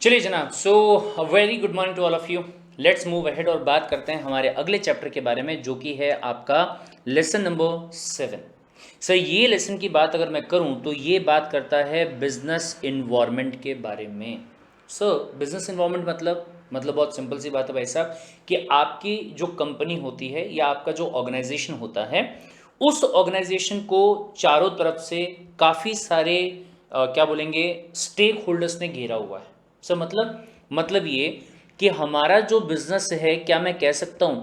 चलिए जनाब, so very good morning to all of you. Let's move ahead और बात करते हैं हमारे अगले चैप्टर के बारे में, जो कि है आपका लेसन नंबर 7। सर, ये लेसन की बात अगर मैं करूं तो ये बात करता है बिजनेस इन्वायरमेंट के बारे में। सर, बिजनेस इन्वायरमेंट मतलब बहुत सिंपल सी बात है भाई साहब, कि आपकी जो कंपनी होती है या आपका जो ऑर्गेनाइजेशन होता है, उस ऑर्गेनाइजेशन को चारों तरफ से काफ़ी सारे क्या बोलेंगे, स्टेक होल्डर्स ने घेरा हुआ है। सर, मतलब ये कि हमारा जो बिजनेस है, क्या मैं कह सकता हूं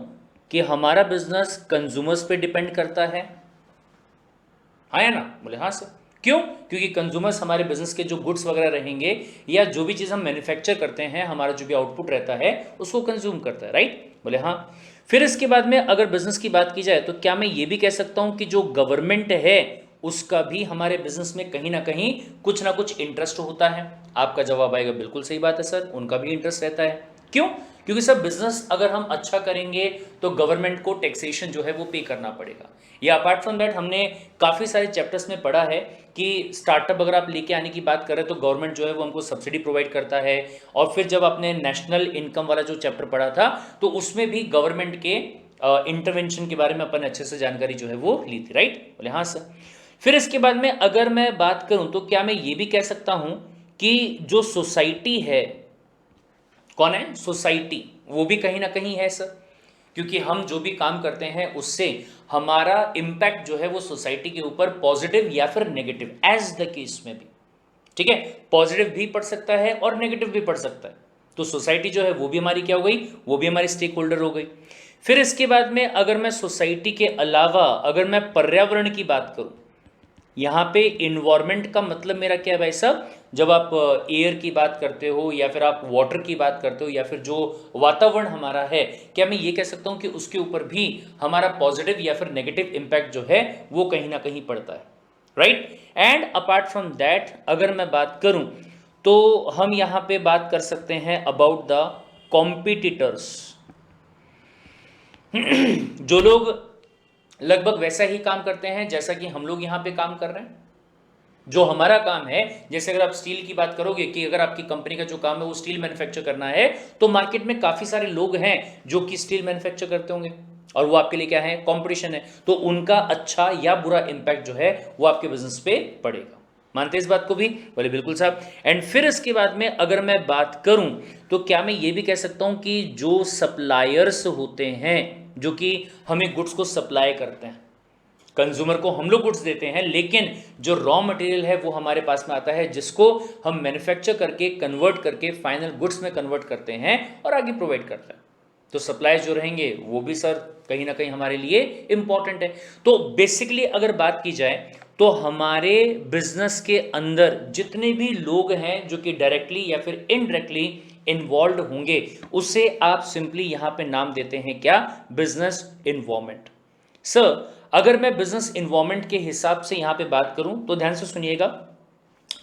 कि हमारा बिजनेस कंज्यूमर्स पे डिपेंड करता है? हाँ या ना? बोले हाँ सर। क्यों? क्योंकि कंज्यूमर्स हमारे बिजनेस के जो गुड्स वगैरह रहेंगे या जो भी चीज़ हम मैन्युफैक्चर करते हैं, हमारा जो भी आउटपुट रहता है उसको कंज्यूम करता है, राइट? बोले हाँ। फिर इसके बाद में अगर बिजनेस की बात की जाए तो क्या मैं ये भी कह सकता हूं कि जो गवर्नमेंट है उसका भी हमारे बिजनेस में कहीं ना कुछ इंटरेस्ट होता है? आपका जवाब आएगा बिल्कुल सही बात है सर, उनका भी इंटरेस्ट रहता है। क्यों? क्योंकि सर, बिजनेस अगर हम अच्छा करेंगे तो गवर्नमेंट को टैक्सेशन जो है वो पे करना पड़ेगा। या अपार्ट फ्रॉम दैट, हमने काफ़ी सारे चैप्टर्स में पढ़ा है कि स्टार्टअप अगर आप लेके आने की बात करें तो गवर्नमेंट जो है वो हमको सब्सिडी प्रोवाइड करता है। और फिर जब आपने नेशनल इनकम वाला जो चैप्टर पढ़ा था तो उसमें भी गवर्नमेंट के इंटरवेंशन के बारे में अपन अच्छे से जानकारी जो है वो ली थी, राइट? बोले हाँ सर। फिर इसके बाद में अगर मैं बात करूं तो क्या मैं ये भी कह सकता हूं कि जो सोसाइटी है, कौन है सोसाइटी, वो भी कहीं ना कहीं है सर। क्योंकि हम जो भी काम करते हैं उससे हमारा इम्पैक्ट जो है वो सोसाइटी के ऊपर पॉजिटिव या फिर नेगेटिव, एज द केस में भी, ठीक है, पॉजिटिव भी पड़ सकता है और नेगेटिव भी पड़ सकता है। तो सोसाइटी जो है वो भी हमारी क्या हो गई, वो भी हमारी स्टेक होल्डर हो गई। फिर इसके बाद में अगर मैं सोसाइटी के अलावा अगर मैं पर्यावरण की बात करूं, यहाँ पे इन्वायरमेंट का मतलब मेरा क्या है भाई साहब, जब आप एयर की बात करते हो या फिर आप वाटर की बात करते हो या फिर जो वातावरण हमारा है, क्या मैं ये कह सकता हूँ कि उसके ऊपर भी हमारा पॉजिटिव या फिर नेगेटिव इम्पैक्ट जो है वो कहीं ना कहीं पड़ता है, right? And apart from that अगर मैं बात करूं तो हम यहाँ पे बात कर सकते हैं अबाउट द कॉम्पिटिटर्स। जो लोग लगभग वैसा ही काम करते हैं जैसा कि हम लोग यहाँ पे काम कर रहे हैं। जो हमारा काम है, जैसे अगर आप स्टील की बात करोगे कि अगर आपकी कंपनी का जो काम है वो स्टील मैन्युफैक्चर करना है, तो मार्केट में काफी सारे लोग हैं जो कि स्टील मैन्युफैक्चर करते होंगे और वो आपके लिए क्या है, कंपटीशन है। तो उनका अच्छा या बुरा इंपैक्ट जो है वो आपके बिजनेस पे पड़ेगा। मानते इस बात को भी? बोले बिल्कुल साहब। एंड फिर इसके बाद में अगर मैं बात करूं तो क्या मैं ये भी कह सकता हूं कि जो सप्लायर्स होते हैं, जो कि हमें गुड्स को सप्लाई करते हैं, कंज्यूमर को हम लोग गुड्स देते हैं, लेकिन जो रॉ मटेरियल है वो हमारे पास में आता है, जिसको हम मैन्युफैक्चर करके कन्वर्ट करके फाइनल गुड्स में कन्वर्ट करते हैं और आगे प्रोवाइड करते हैं। तो सप्लाईज जो रहेंगे वो भी सर कहीं ना कहीं हमारे लिए इंपॉर्टेंट है। तो बेसिकली अगर बात की जाए तो हमारे बिजनेस के अंदर जितने भी लोग हैं जो कि डायरेक्टली या फिर इनडायरेक्टली इन्वॉल्व होंगे, उसे आप सिंपली यहां पे नाम देते हैं क्या, बिजनेस इन्वॉल्वमेंट। सर, अगर मैं बिजनेस इन्वायरमेंट के हिसाब से यहां पे बात करूं तो ध्यान से सुनिएगा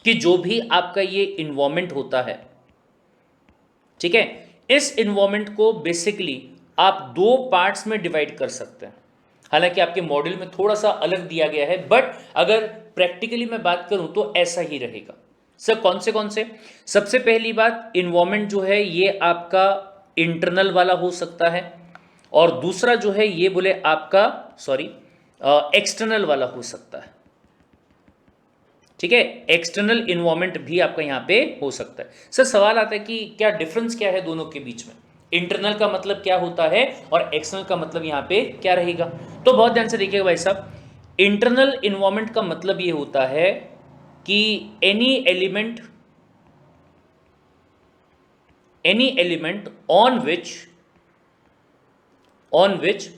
कि जो भी आपका ये इन्वायरमेंट होता है, ठीक है, इस इन्वायरमेंट को बेसिकली आप दो पार्ट्स में डिवाइड कर सकते हैं। हालांकि आपके मॉड्यूल में थोड़ा सा अलग दिया गया है, बट अगर प्रैक्टिकली मैं बात करूं तो ऐसा ही रहेगा। सर, कौन से? सबसे पहली बात, इन्वायरमेंट जो है ये आपका इंटरनल वाला हो सकता है, और दूसरा जो है ये बोले आपका सॉरी एक्सटर्नल वाला हो सकता है, ठीक है। एक्सटर्नल इन्वायरमेंट भी आपका यहां पे हो सकता है। सर, सवाल आता है कि क्या डिफरेंस क्या है दोनों के बीच में, इंटरनल का मतलब क्या होता है और एक्सटर्नल का मतलब यहां पे क्या रहेगा? तो बहुत ध्यान से देखिएगा भाई साहब, इंटरनल इन्वायरमेंट का मतलब ये होता है कि any element on which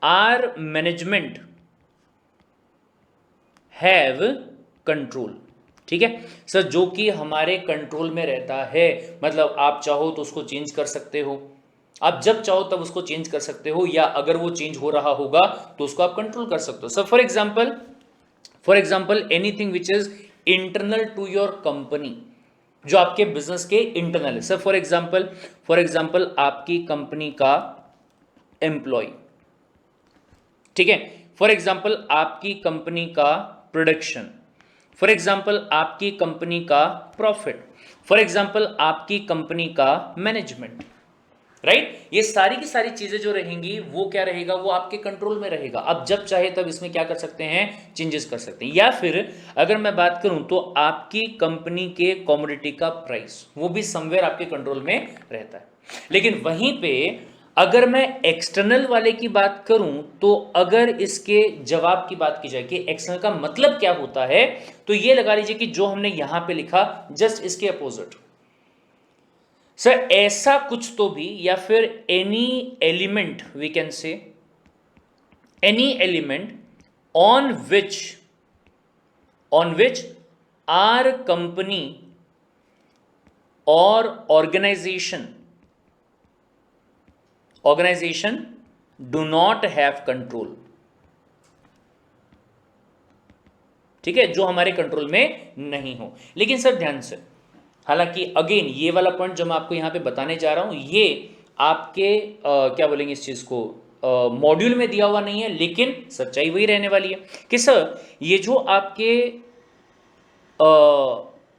are management have control, ठीक है सर, जो कि हमारे कंट्रोल में रहता है। मतलब आप चाहो तो उसको चेंज कर सकते हो, आप जब चाहो तब उसको चेंज कर सकते हो, या अगर वो चेंज हो रहा होगा तो उसको आप कंट्रोल कर सकते हो। Sir, for example anything which is internal to your company, जो आपके बिजनेस के इंटरनल है। सर, फॉर एग्जाम्पल आपकी कंपनी का एम्प्लॉय, ठीक है, फॉर एग्जाम्पल आपकी कंपनी का प्रोडक्शन, फॉर एग्जाम्पल आपकी कंपनी का प्रॉफिट, फॉर एग्जाम्पल आपकी कंपनी का मैनेजमेंट, राइट। ये सारी की सारी चीजें जो रहेंगी वो क्या रहेगा, वो आपके कंट्रोल में रहेगा। आप जब चाहे तब इसमें क्या कर सकते हैं, चेंजेस कर सकते हैं। या फिर अगर मैं बात करूं तो आपकी कंपनी के कमोडिटी का प्राइस, वो भी समवेयर आपके कंट्रोल में रहता है। लेकिन वहीं पे अगर मैं एक्सटर्नल वाले की बात करूं तो अगर इसके जवाब की बात की जाए कि एक्सटर्नल का मतलब क्या होता है, तो ये लगा लीजिए कि जो हमने यहां पे लिखा जस्ट इसके अपोजिट। सर ऐसा कुछ तो भी, या फिर any element, we can say any element on which are company और organisation do not have control. ठीक है, जो हमारे कंट्रोल में नहीं हो। लेकिन सर ध्यान से, हालांकि अगेन ये वाला पॉइंट जो मैं आपको यहां पे बताने जा रहा हूं, ये आपके क्या बोलेंगे इस चीज को, मॉड्यूल में दिया हुआ नहीं है, लेकिन सच्चाई वही रहने वाली है कि सर ये जो आपके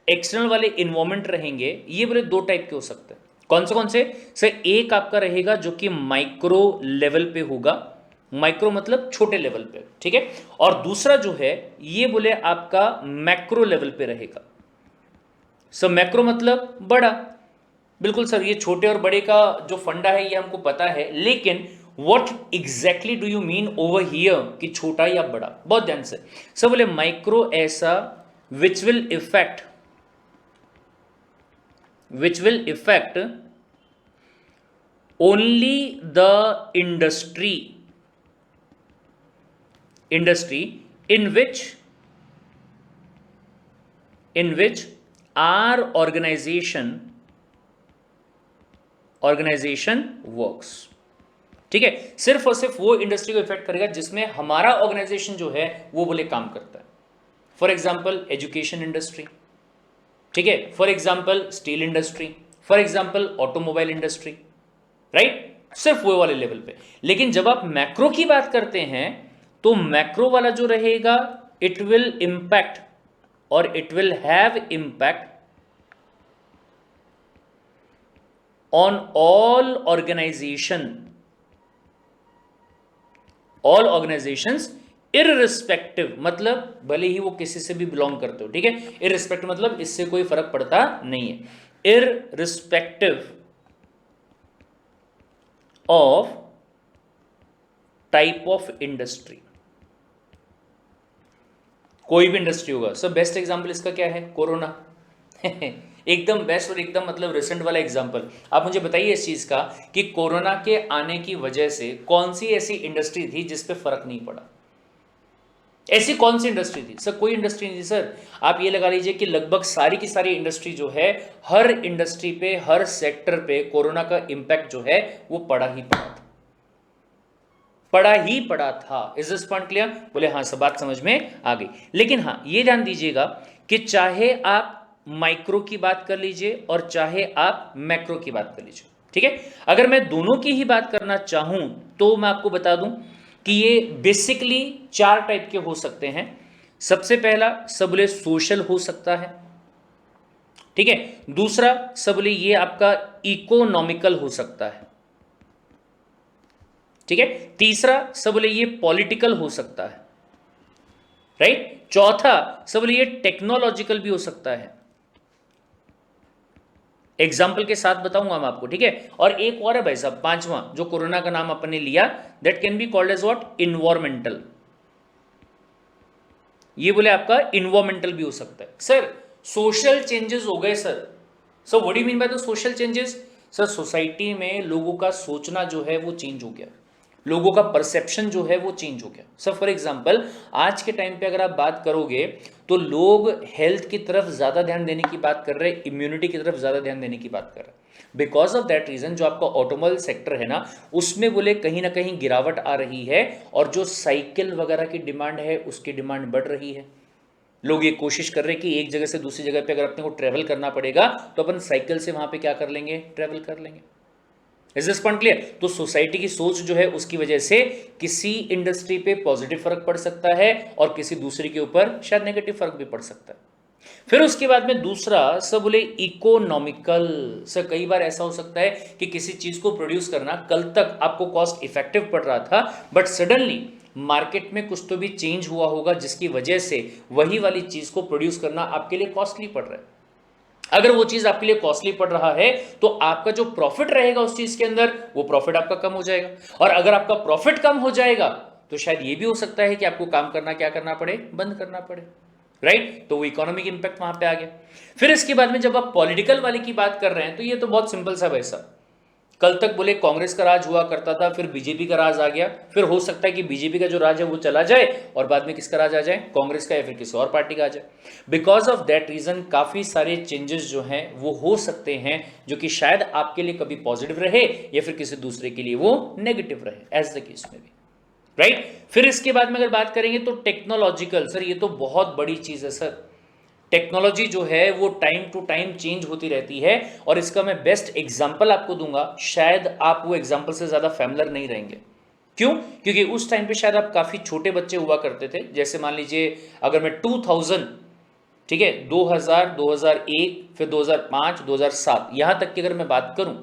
एक्सटर्नल वाले इन्वायरमेंट रहेंगे, ये बोले दो टाइप के हो सकते हैं। कौन से सर, एक आपका रहेगा जो कि माइक्रो लेवल पे होगा, माइक्रो मतलब छोटे लेवल पे, ठीक है। और दूसरा जो है ये बोले आपका मैक्रो लेवल पे रहेगा। सर मैक्रो मतलब बड़ा, बिल्कुल सर, ये छोटे और बड़े का जो फंडा है ये हमको पता है, लेकिन what exactly do you mean over here कि छोटा या बड़ा, बहुत ध्यान से। सर बोले माइक्रो ऐसा which will effect only the industry in which our organization works। ठीक है, सिर्फ और सिर्फ वो इंडस्ट्री को इफेक्ट करेगा जिसमें हमारा ऑर्गेनाइजेशन जो है वो बोले काम करता है। फॉर एग्जाम्पल एजुकेशन इंडस्ट्री, ठीक है, for example steel industry, for example automobile industry, right, सिर्फ वो वाले लेवल पे। लेकिन जब आप मैक्रो की बात करते हैं तो मैक्रो वाला जो रहेगा इट विल इंपैक्ट और it will have impact on all organisations irrespective, मतलब भले ही वो किसी से भी बिलोंग करते हो, ठीक है। इररिस्पेक्टिव मतलब इससे कोई फर्क पड़ता नहीं है, irrespective of type of industry, कोई भी इंडस्ट्री होगा। सो बेस्ट एग्जांपल इसका क्या है, कोरोना एकदम बेस्ट और एकदम मतलब रिसेंट वाला एग्जांपल। आप मुझे बताइए इस चीज का कि कोरोना के आने की वजह से कौन सी ऐसी इंडस्ट्री थी जिस पे फर्क नहीं पड़ा, ऐसी कौन सी इंडस्ट्री थी सर, कोई इंडस्ट्री नहीं थी सर। आप ये लगा लीजिए कि लगभग सारी की सारी इंडस्ट्री जो है, हर इंडस्ट्री पे, हर सेक्टर पे कोरोना का इंपैक्ट जो है वो पड़ा ही पड़ा था। Is this point clear? बोले हाँ, सब बात समझ में आ गई। लेकिन हाँ ये ध्यान दीजिएगा कि चाहे आप माइक्रो की बात कर लीजिए और चाहे आप मैक्रो की बात कर लीजिए, ठीक है। अगर मैं दोनों की ही बात करना चाहूं तो मैं आपको बता दूं कि ये बेसिकली चार टाइप के हो सकते हैं। सबसे पहला सब बोले सोशल हो सकता है, ठीक है। दूसरा सब बोले ये आपका इकोनॉमिकल हो सकता है, ठीक है। तीसरा सब बोले ये पॉलिटिकल हो सकता है, राइट। चौथा सब बोले ये टेक्नोलॉजिकल भी हो सकता है। एग्जाम्पल के साथ बताऊंगा मैं आपको, ठीक है। और एक और है भाई साहब, पांचवा जो कोरोना का नाम अपन ने लिया, that can be called as what, environmental. ये बोले आपका इन्वायरमेंटल भी हो सकता है। सर सोशल चेंजेस हो गए sir, so what do you mean by the social changes? Sir society में लोगों का सोचना जो है वो चेंज हो गया, लोगों का परसेप्शन जो है वो चेंज हो गया। सर फॉर एग्जांपल आज के टाइम पे अगर आप बात करोगे तो लोग हेल्थ की तरफ ज़्यादा ध्यान देने की बात कर रहे हैं, इम्यूनिटी की तरफ ज़्यादा ध्यान देने की बात कर रहे हैं। बिकॉज ऑफ दैट रीज़न जो आपका ऑटोमोबाइल सेक्टर है ना, उसमें बोले कहीं ना कहीं गिरावट आ रही है, और जो साइकिल वगैरह की डिमांड है उसकी डिमांड बढ़ रही है। लोग ये कोशिश कर रहे हैं कि एक जगह से दूसरी जगह पे अगर अपने को ट्रेवल करना पड़ेगा तो अपन साइकिल से वहाँ पे क्या कर लेंगे, ट्रेवल कर लेंगे। Is this point clear? तो सोसाइटी की सोच जो है उसकी वजह से किसी इंडस्ट्री पे पॉजिटिव फर्क पड़ सकता है और किसी दूसरे के ऊपर शायद नेगेटिव फर्क भी पड़ सकता है। फिर उसके बाद में दूसरा सर बोले इकोनॉमिकल। सर कई बार ऐसा हो सकता है कि किसी चीज को प्रोड्यूस करना कल तक आपको कॉस्ट इफेक्टिव पड़ रहा था, बट सडनली मार्केट में कुछ तो भी चेंज हुआ होगा जिसकी वजह से वही वाली चीज को प्रोड्यूस करना आपके लिए कॉस्टली पड़ रहा है। अगर वो चीज आपके लिए कॉस्टली पड़ रहा है तो आपका जो प्रॉफिट रहेगा उस चीज के अंदर, वो प्रॉफिट आपका कम हो जाएगा। और अगर आपका प्रॉफिट कम हो जाएगा तो शायद ये भी हो सकता है कि आपको काम करना क्या करना पड़े, बंद करना पड़े, राइट? तो वो इकोनॉमिक इंपैक्ट वहां पे आ गया। फिर इसके बाद में जब आप पॉलिटिकल वाले की बात कर रहे हैं तो ये तो बहुत सिंपल सा वैसा, कल तक बोले कांग्रेस का राज हुआ करता था, फिर बीजेपी का राज आ गया, फिर हो सकता है कि बीजेपी का जो राज है वो चला जाए और बाद में किसका राज आ जाए, कांग्रेस का, या फिर किसी और पार्टी का आ जाए। बिकॉज ऑफ दैट रीजन काफी सारे चेंजेस जो हैं वो हो सकते हैं जो कि शायद आपके लिए कभी पॉजिटिव रहे या फिर किसी दूसरे के लिए वो नेगेटिव रहे, एज द केस में भी, राइट? फिर इसके बाद में अगर बात करेंगे तो टेक्नोलॉजिकल। सर ये तो बहुत बड़ी चीज है सर। टेक्नोलॉजी जो है वो टाइम टू टाइम चेंज होती रहती है और इसका मैं बेस्ट एग्जांपल आपको दूंगा, शायद आप वो एग्जांपल से ज्यादा फैमिलियर नहीं रहेंगे। क्यों? क्योंकि उस टाइम पे शायद आप काफी छोटे बच्चे हुआ करते थे। जैसे मान लीजिए अगर मैं 2000, ठीक है, 2000, 2001, फिर 2005, 2007 यहां तक की अगर मैं बात करूं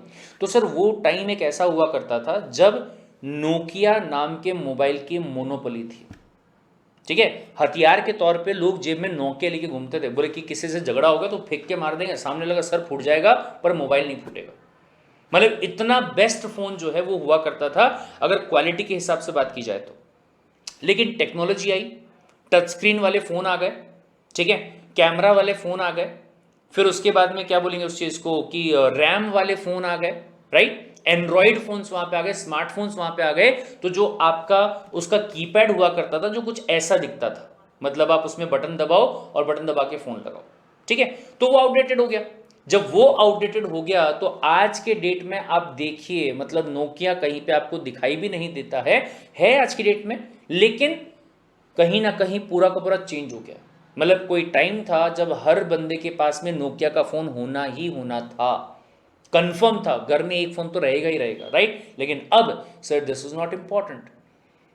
तो सर वो टाइम एक ऐसा हुआ करता था जब नोकिया नाम के मोबाइल की मोनोपोली थी, ठीक है। हथियार के तौर पे लोग जेब में नोकिया लेके घूमते थे, बोले कि किसी से झगड़ा होगा तो फेंक के मार देंगे, सामने लगा सर फूट जाएगा पर मोबाइल नहीं फूटेगा। मतलब इतना बेस्ट फोन जो है वो हुआ करता था अगर क्वालिटी के हिसाब से बात की जाए तो। लेकिन टेक्नोलॉजी आई, टच स्क्रीन वाले फोन आ गए, ठीक है, कैमरा वाले फोन आ गए, फिर उसके बाद में क्या बोलेंगे उस चीज को कि रैम वाले फोन आ गए, राइट? एंड्रॉइड फोन्स वहां पे आ गए, स्मार्टफोन्स वहां पे आ गए। तो जो आपका उसका कीपैड हुआ करता था जो कुछ ऐसा दिखता था, मतलब आप उसमें बटन दबाओ और बटन दबा के फोन लगाओ, ठीक है, तो वो आउटडेटेड हो गया। जब वो आउटडेटेड हो गया तो आज के डेट में आप देखिए, मतलब नोकिया कहीं पे आपको दिखाई भी नहीं देता है आज की डेट में, लेकिन कहीं ना कहीं पूरा का पूरा चेंज हो गया। मतलब कोई टाइम था जब हर बंदे के पास में नोकिया का फोन होना ही होना था, कंफर्म था, घर में एक फोन तो रहेगा ही रहेगा, राइट? लेकिन अब sir this is not important.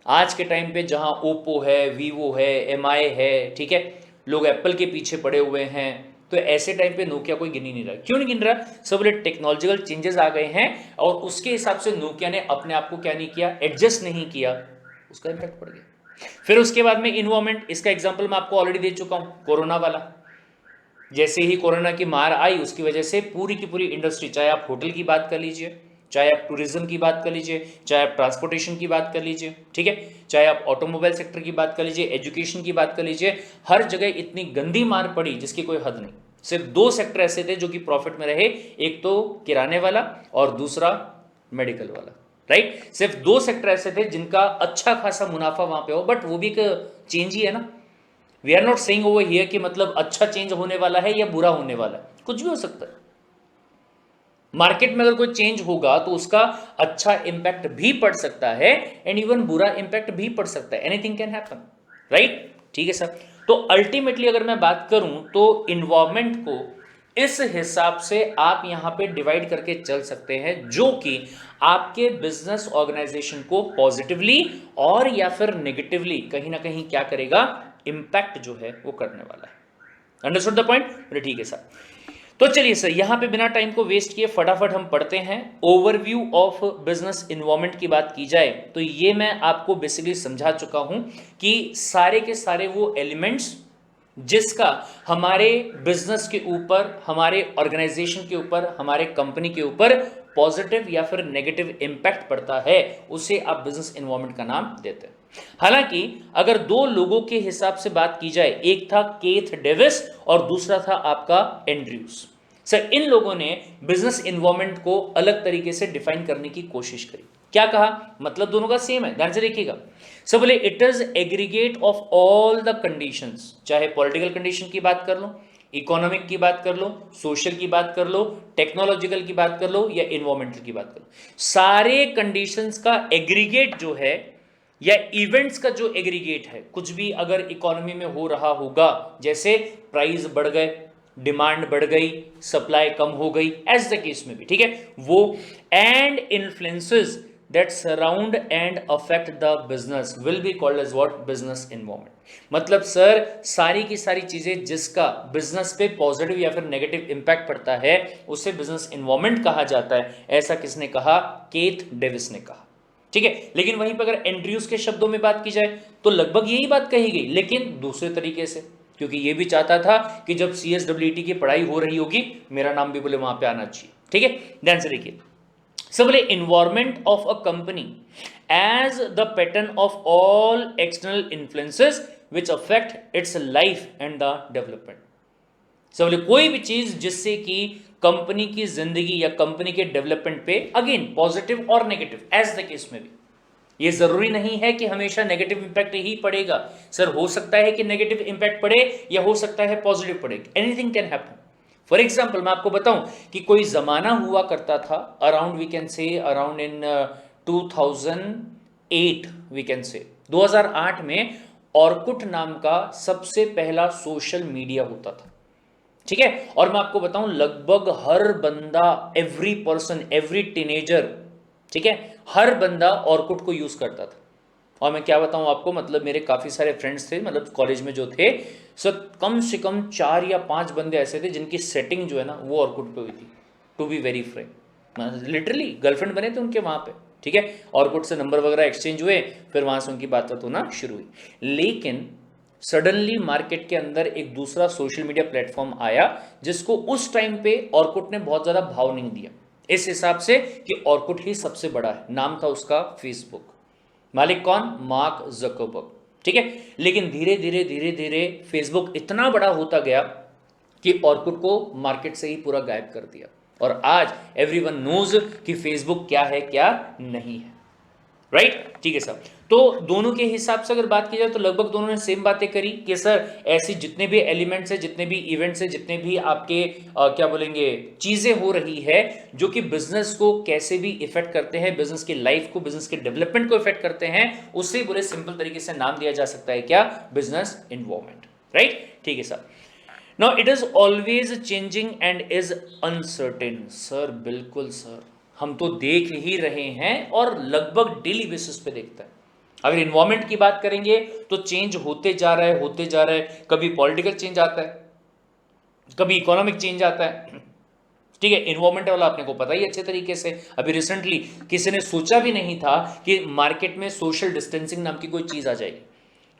आज के टाइम पे जहां ओप्पो है, वीवो है, एमआई है, ठीक है, लोग एप्पल के पीछे पड़े हुए हैं, तो ऐसे टाइम पे नोकिया कोई गिन ही नहीं रहा। क्यों नहीं गिन रहा? सब बोले टेक्नोलॉजिकल चेंजेस आ गए हैं और उसके हिसाब से नोकिया ने अपने आप को क्या नहीं किया, एडजस्ट नहीं किया, उसका इंपैक्ट पड़ गया। फिर उसके बाद में इन्वायरमेंट, इसका एग्जांपल मैं आपको ऑलरेडी दे चुका हूं, कोरोना वाला। जैसे ही कोरोना की मार आई उसकी वजह से पूरी की पूरी इंडस्ट्री, चाहे आप होटल की बात कर लीजिए, चाहे आप टूरिज्म की बात कर लीजिए, चाहे आप ट्रांसपोर्टेशन की बात कर लीजिए, ठीक है, चाहे आप ऑटोमोबाइल सेक्टर की बात कर लीजिए, एजुकेशन की बात कर लीजिए, हर जगह इतनी गंदी मार पड़ी जिसकी कोई हद नहीं। सिर्फ दो सेक्टर ऐसे थे जो कि प्रॉफिट में रहे, एक तो किराने वाला और दूसरा मेडिकल वाला, राइट? सिर्फ दो सेक्टर ऐसे थे जिनका अच्छा खासा मुनाफा वहां पे हो, बट वो भी एक चेंज ही है ना। We are not saying over here कि मतलब अच्छा चेंज होने वाला है या बुरा होने वाला है, कुछ भी हो सकता है। मार्केट में अगर कोई चेंज होगा तो उसका अच्छा इंपैक्ट भी पड़ सकता है एंड इवन बुरा इंपैक्ट भी पड़ सकता है, एनीथिंग कैन हैपन, राइट? ठीक है सर। तो अल्टीमेटली अगर मैं बात करूं तो इन्वायरमेंट को इस हिसाब से आप यहां पे डिवाइड करके चल सकते हैं जो कि आपके बिजनेस ऑर्गेनाइजेशन को पॉजिटिवली और या फिर नेगेटिवली कहीं ना कहीं क्या करेगा, इंपैक्ट जो है वो करने वाला है। Understood the point? बोले ठीक है सर। तो चलिए सर, यहां पे बिना टाइम को वेस्ट किए फटाफट हम पढ़ते हैं। ओवरव्यू ऑफ बिजनेस इन्वायरमेंट की बात की जाए तो ये मैं आपको बेसिकली समझा चुका हूं कि सारे के सारे वो एलिमेंट्स जिसका हमारे बिजनेस के ऊपर, हमारे ऑर्गेनाइजेशन के ऊपर, हमारे कंपनी के ऊपर पॉजिटिव या फिर नेगेटिव इंपैक्ट पड़ता है, उसे आप बिजनेस इन्वायरमेंट का नाम देते हैं। हालांकि अगर दो लोगों के हिसाब से बात की जाए, एक था केथ डेविस और दूसरा था आपका एंड्रयूज। सर इन लोगों ने बिजनेस इन्वायरमेंट को अलग तरीके से डिफाइन करने की कोशिश करी। क्या कहा? मतलब दोनों का सेम है, ध्यान से देखिएगा। सर बोले it is aggregate of all the conditions, चाहे पॉलिटिकल कंडीशन की बात कर लो, इकोनॉमिक की बात कर लो, सोशल की बात कर लो, टेक्नोलॉजिकल की बात कर लो या इन्वायरमेंटल की बात कर लो, सारे कंडीशंस का एग्रीगेट जो है या इवेंट्स का जो एग्रीगेट है, कुछ भी अगर इकोनॉमी में हो रहा होगा, जैसे प्राइस बढ़ गए, डिमांड बढ़ गई, सप्लाई कम हो गई, एज द केस में भी, ठीक है वो, and influences that surround and affect the business will be called as what? Business environment. मतलब सर सारी की सारी चीजें जिसका बिजनेस पे पॉजिटिव या फिर नेगेटिव इंपैक्ट पड़ता है उसे बिजनेस एनवायरनमेंट कहा जाता है। ऐसा किसने कहा? केथ डेविस ने कहा, ठीक है। लेकिन वहीं पर अगर एंड्रयूज के शब्दों में बात की जाए तो लगभग यही बात कही गई, लेकिन दूसरे तरीके से, क्योंकि ये भी चाहता था कि जब CSWT की पढ़ाई हो रही होगी मेरा नाम भी बोले वहां पे आना चाहिए, ठीक है। ध्यान से देखिए, so बोले environment of a company as the pattern of all external influences which affect its life and the development. so बोले कोई भी चीज जिससे कि कंपनी की जिंदगी या कंपनी के डेवलपमेंट पे अगेन पॉजिटिव और नेगेटिव एज द केस में भी, ये जरूरी नहीं है कि हमेशा नेगेटिव इंपैक्ट ही पड़ेगा सर, हो सकता है कि नेगेटिव इंपैक्ट पड़े या हो सकता है पॉजिटिव पड़े, anything can happen. For example मैं आपको बताऊं कि कोई जमाना हुआ करता था around we can say around in 2008 we can say 2008 में ऑर्कुट नाम का सबसे पहला सोशल मीडिया होता था, ठीक है। और मैं आपको बताऊं लगभग हर बंदा, एवरी पर्सन, एवरी टीनेजर, ठीक है, हर बंदा ऑर्कुट को यूज करता था। और मैं क्या बताऊं आपको, मतलब मेरे काफ़ी सारे फ्रेंड्स थे, मतलब कॉलेज में जो थे, सर कम से कम 4 या 5 बंदे ऐसे थे जिनकी सेटिंग जो है ना वो ऑर्कुट पे हुई थी, to be very frank, literally girlfriend बने थे उनके वहाँ पे, ठीक है। ऑर्कुट से नंबर वगैरह एक्सचेंज हुए, फिर वहाँ से उनकी बात होना शुरू हुई। लेकिन सडनली मार्केट के अंदर एक दूसरा सोशल मीडिया प्लेटफॉर्म आया जिसको उस टाइम पे ऑर्कुट ने बहुत ज़्यादा भाव नहीं दिया, इस हिसाब से कि ऑर्कुट ही सबसे बड़ा है, नाम था उसका फेसबुक, मालिक कौन? मार्क जकरबर्ग, ठीक है। लेकिन धीरे धीरे धीरे धीरे फेसबुक इतना बड़ा होता गया कि ऑर्कुट को मार्केट से ही पूरा गायब कर दिया, और आज एवरीवन नोज कि फेसबुक क्या है क्या नहीं है, राइट, ठीक है सर। तो दोनों के हिसाब से अगर बात की जाए तो लगभग दोनों ने सेम बातें करी कि सर ऐसी जितने भी एलिमेंट्स है, जितने भी इवेंट्स है, जितने भी आपके क्या बोलेंगे चीजें हो रही है जो कि बिजनेस को कैसे भी इफेक्ट करते हैं, बिजनेस की लाइफ को, बिजनेस के डेवलपमेंट को इफेक्ट करते हैं, उससे बोले सिंपल तरीके से नाम दिया जा सकता है क्या? बिजनेस एनवायरनमेंट, राइट, ठीक है sir. Now it is always changing and is uncertain. Sir बिल्कुल सर, हम तो देख ही रहे हैं और लगभग डेली बेसिस पे देखते हैं। अगर इन्वायरमेंट की बात करेंगे तो चेंज होते जा रहा है, होते जा रहा है। कभी पॉलिटिकल चेंज आता है, कभी इकोनॉमिक चेंज आता है, ठीक है। इन्वायरमेंट वाला आपने को पता ही अच्छे तरीके से, अभी रिसेंटली किसी ने सोचा भी नहीं था कि मार्केट में सोशल डिस्टेंसिंग नाम की कोई चीज आ जाएगी।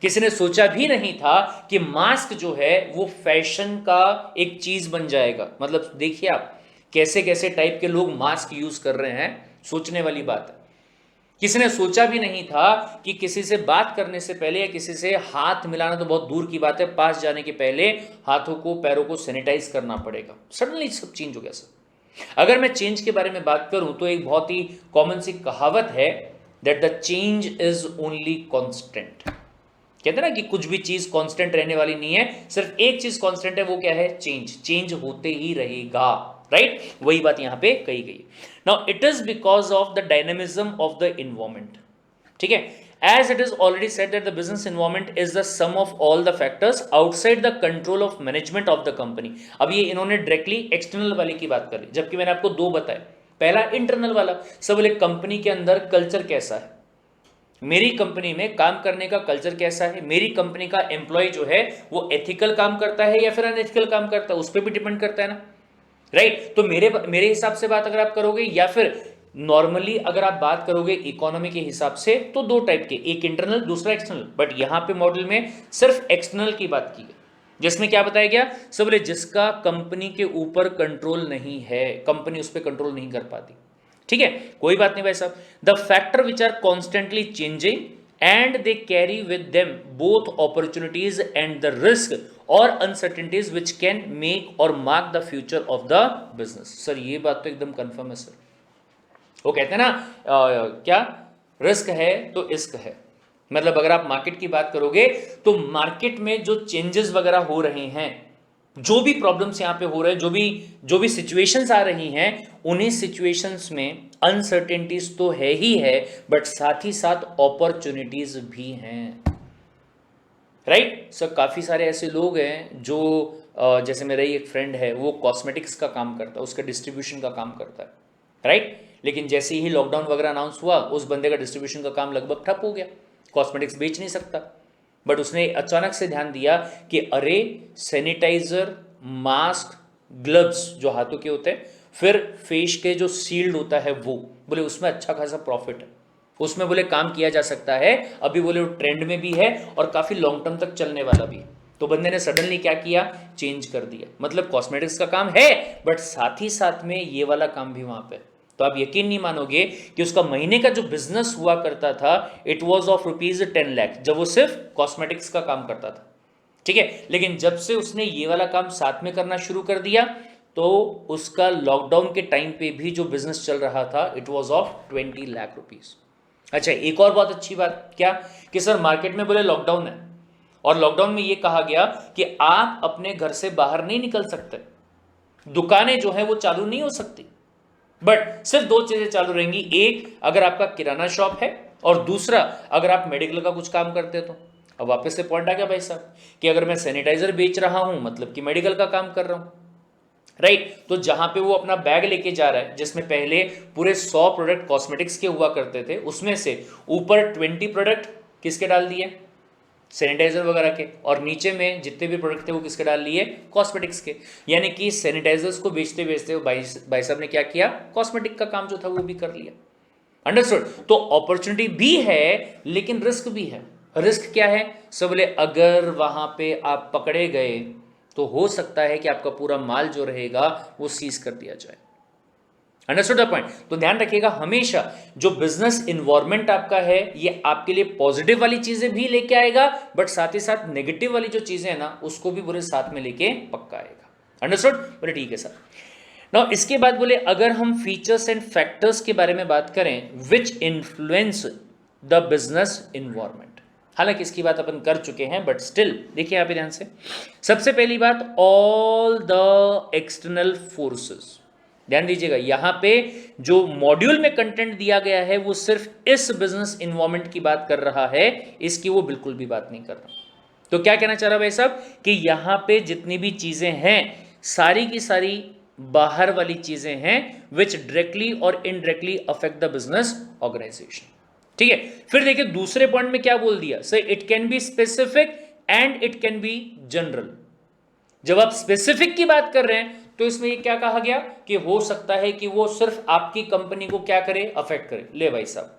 किसी ने सोचा भी नहीं था कि मास्क जो है वो फैशन का एक चीज बन जाएगा। मतलब देखिए आप कैसे कैसे टाइप के लोग मास्क यूज कर रहे हैं, सोचने वाली बात है। किसी ने सोचा भी नहीं था कि किसी से बात करने से पहले या किसी से हाथ मिलाना तो बहुत दूर की बात है, पास जाने के पहले हाथों को, पैरों को सैनिटाइज करना पड़ेगा। सडनली सब चेंज हो गया सर। अगर मैं चेंज के बारे में बात करूं तो एक बहुत ही कॉमन सी कहावत है that the change is only constant. कहते हैं ना कि कुछ भी चीज कांस्टेंट रहने वाली नहीं है, सिर्फ एक चीज कांस्टेंट है, वो क्या है? चेंज। चेंज होते ही रहेगा, राइट, वही बात यहां पे कही गई। Now it is because of the dynamism of the environment, ठीक है। As it is already said that the business environment is the sum of all the factors outside the control of management of the company. अब ये इन्होंने directly external वाले की बात कर ली, जबकि मैंने आपको दो बताए। पहला इंटरनल वाला, सब बोले कंपनी के अंदर कल्चर कैसा है, मेरी कंपनी में काम करने का कल्चर कैसा है, मेरी कंपनी का एम्प्लॉय जो है वो एथिकल काम करता है या फिर अनएथिकल काम करता है, उस पर भी डिपेंड करता है ना, राइट। तो मेरे हिसाब से बात अगर आप करोगे या फिर नॉर्मली अगर आप बात करोगे इकोनॉमी के हिसाब से तो दो टाइप के, एक इंटरनल दूसरा एक्सटर्नल, बट यहां पे मॉडल में सिर्फ एक्सटर्नल की बात की गई, जिसमें क्या बताया गया? सब बोले जिसका कंपनी के ऊपर कंट्रोल नहीं है, कंपनी उस पर कंट्रोल नहीं कर पाती, ठीक है, कोई बात नहीं भाई साहब। The factor which are constantly changing and they carry with them both opportunities and the risk और अनसर्टेनिटीज विच कैन मेक और mark the future of the business. Sir ये बात तो एकदम कंफर्म है सर। वो कहते हैं ना क्या रिस्क है तो इश्क है। मतलब अगर आप मार्केट की बात करोगे तो मार्केट में जो चेंजेस वगैरह हो रहे हैं, जो भी प्रॉब्लम्स यहां पे हो रहे हैं, जो भी सिचुएशंस आ रही हैं, उन्हीं सिचुएशंस में अनसर्टेनिटीज तो है ही है, बट साथ ही साथ अपॉर्चुनिटीज भी हैं, राइट। सर काफी सारे ऐसे लोग हैं जो जैसे मेरा ही एक फ्रेंड है, वो कॉस्मेटिक्स का काम करता है, उसका डिस्ट्रीब्यूशन का काम करता है, राइट। लेकिन जैसे ही लॉकडाउन वगैरह अनाउंस हुआ, उस बंदे का डिस्ट्रीब्यूशन का काम लगभग ठप हो गया, कॉस्मेटिक्स बेच नहीं सकता। बट उसने अचानक से ध्यान दिया कि अरे सैनिटाइजर, मास्क, ग्लव्स जो हाथों के होते हैं, फिर फेस के जो सील्ड होता है वो, बोले उसमें अच्छा खासा प्रॉफिट है, उसमें बोले काम किया जा सकता है, अभी बोले वो ट्रेंड में भी है और काफ़ी लॉन्ग टर्म तक चलने वाला भी है। तो बंदे ने सडनली क्या किया, चेंज कर दिया। मतलब कॉस्मेटिक्स का काम है बट साथ ही साथ में ये वाला काम भी वहां पे। तो आप यकीन नहीं मानोगे कि उसका महीने का जो बिजनेस हुआ करता था, इट वॉज ऑफ ₹10 लाख, जब वो सिर्फ कॉस्मेटिक्स का काम करता था, ठीक है। लेकिन जब से उसने ये वाला काम साथ में करना शुरू कर दिया, तो उसका लॉकडाउन के टाइम पे भी जो बिजनेस चल रहा था, इट वॉज ऑफ ₹20 लाख। अच्छा, एक और बहुत अच्छी बात क्या, कि सर मार्केट में बोले लॉकडाउन है, और लॉकडाउन में ये कहा गया कि आप अपने घर से बाहर नहीं निकल सकते, दुकानें जो है वो चालू नहीं हो सकती, बट सिर्फ दो चीजें चालू रहेंगी, एक अगर आपका किराना शॉप है, और दूसरा अगर आप मेडिकल का कुछ काम करते हो तो। अब वापस से पॉइंट आ गया भाई साहब, कि अगर मैं सैनिटाइजर बेच रहा हूं मतलब कि मेडिकल का काम कर रहा हूं, राइट। तो जहां पे वो अपना बैग लेके जा रहा है, जिसमें पहले पूरे 100 प्रोडक्ट कॉस्मेटिक्स के हुआ करते थे, उसमें से ऊपर 20 प्रोडक्ट किसके डाल दिए, सैनिटाइजर वगैरह के, और नीचे में जितने भी प्रोडक्ट थे वो किसके डाल लिए, कॉस्मेटिक्स के। यानी कि सैनिटाइजर्स को बेचते बेचते भाई साहब ने क्या किया, कॉस्मेटिक का काम जो था वो भी कर लिया। अंडरस्टूड। तो अपॉर्चुनिटी भी है लेकिन रिस्क भी है। रिस्क क्या है, सब बोले अगर वहां पे आप पकड़े गए तो हो सकता है कि आपका पूरा माल जो रहेगा वो सीज कर दिया जाए। Understood the point. तो ध्यान रखिएगा, हमेशा जो बिजनेस इन्वायरमेंट आपका है ये आपके लिए पॉजिटिव वाली चीजें भी लेके आएगा, बट साथ ही साथ नेगेटिव वाली जो चीजें है ना उसको भी पूरे साथ में लेके पक्का आएगा। अंडरस्टूड, बोले ठीक है सर। नाउ इसके बाद बोले अगर हम फीचर्स एंड फैक्टर्स के बारे में बात करें which influence the business environment, हालांकि इसकी बात अपन कर चुके हैं बट स्टिल देखिए यहाँ पे ध्यान से। सबसे पहली बात, ऑल द एक्सटर्नल फोर्सेस। ध्यान दीजिएगा, यहां पे जो मॉड्यूल में कंटेंट दिया गया है वो सिर्फ इस बिजनेस इन्वायरमेंट की बात कर रहा है, इसकी वो बिल्कुल भी बात नहीं कर रहा। तो क्या कहना चाह रहा भाई साहब, कि यहां पे जितनी भी चीजें हैं सारी की सारी बाहर वाली चीजें हैं विच डायरेक्टली और indirectly affect the business organisation. ठीक है, फिर देखिए दूसरे पॉइंट में क्या बोल दिया, sir it can be specific and it can be general. जब आप स्पेसिफिक की बात कर रहे हैं तो इसमें ये क्या कहा गया कि हो सकता है कि वो सिर्फ आपकी कंपनी को क्या करे, अफेक्ट करे। ले भाई साहब,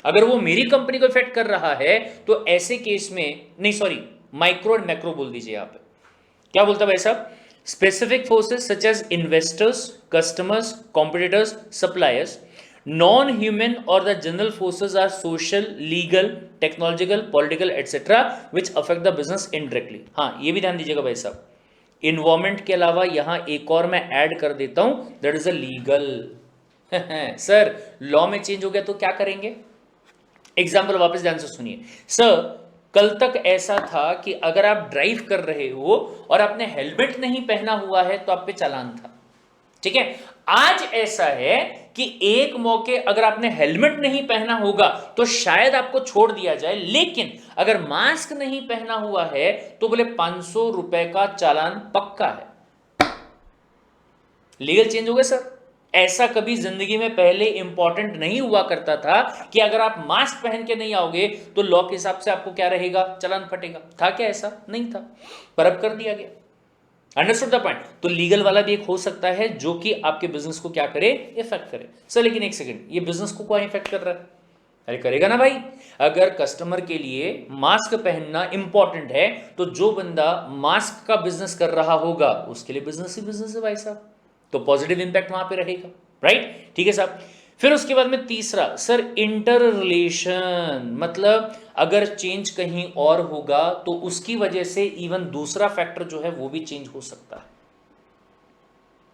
अगर वो मेरी कंपनी को अफेक्ट कर रहा है तो ऐसे केस में, नहीं सॉरी, माइक्रो एंड मैक्रो बोल दीजिए यहां पे। क्या बोलता भाई साहब, specific forces such as investors, customers, competitors, suppliers, non human और the general forces are social, legal, technological, political etcetera which affect the business indirectly. हाँ, ये भी ध्यान दीजिएगा भाई साहब, इन्वायरमेंट के अलावा यहां एक और मैं ऐड कर देता हूं, that is a legal. Sir law में चेंज हो गया तो क्या करेंगे, एग्जाम्पल वापस ध्यान से सुनिए। सर कल तक ऐसा था कि अगर आप ड्राइव कर रहे हो और आपने हेलमेट नहीं पहना हुआ है तो आप पे चालान था, ठीक है। आज ऐसा है कि एक मौके अगर आपने हेलमेट नहीं पहना होगा तो शायद आपको छोड़ दिया जाए, लेकिन अगर मास्क नहीं पहना हुआ है तो बोले 500 रुपए का चालान पक्का है। लीगल चेंज हो गया सर। ऐसा कभी जिंदगी में पहले इंपॉर्टेंट नहीं हुआ करता था कि अगर आप मास्क पहन के नहीं आओगे तो लॉ के हिसाब से आपको क्या रहेगा, चालान फटेगा। था क्या ऐसा? नहीं था, पर अब कर दिया गया। Understood the point. तो लीगल वाला भी एक हो सकता है जो कि आपके बिजनेस को क्या करे, इफेक्ट करे। सर लेकिन एक सेकंड, ये बिजनेस को कौन इफेक्ट कर रहा है? अरे करेगा ना भाई, अगर कस्टमर के लिए मास्क पहनना इंपॉर्टेंट है तो जो बंदा मास्क का बिजनेस कर रहा होगा उसके लिए बिजनेस ही बिजनेस है भाई साहब, तो पॉजिटिव इंपैक्ट वहां पे रहेगा, राइट? ठीक है साहब। फिर उसके बाद में तीसरा, सर इंटर रिलेशन, मतलब अगर चेंज कहीं और होगा तो उसकी वजह से इवन दूसरा फैक्टर जो है वो भी चेंज हो सकता है।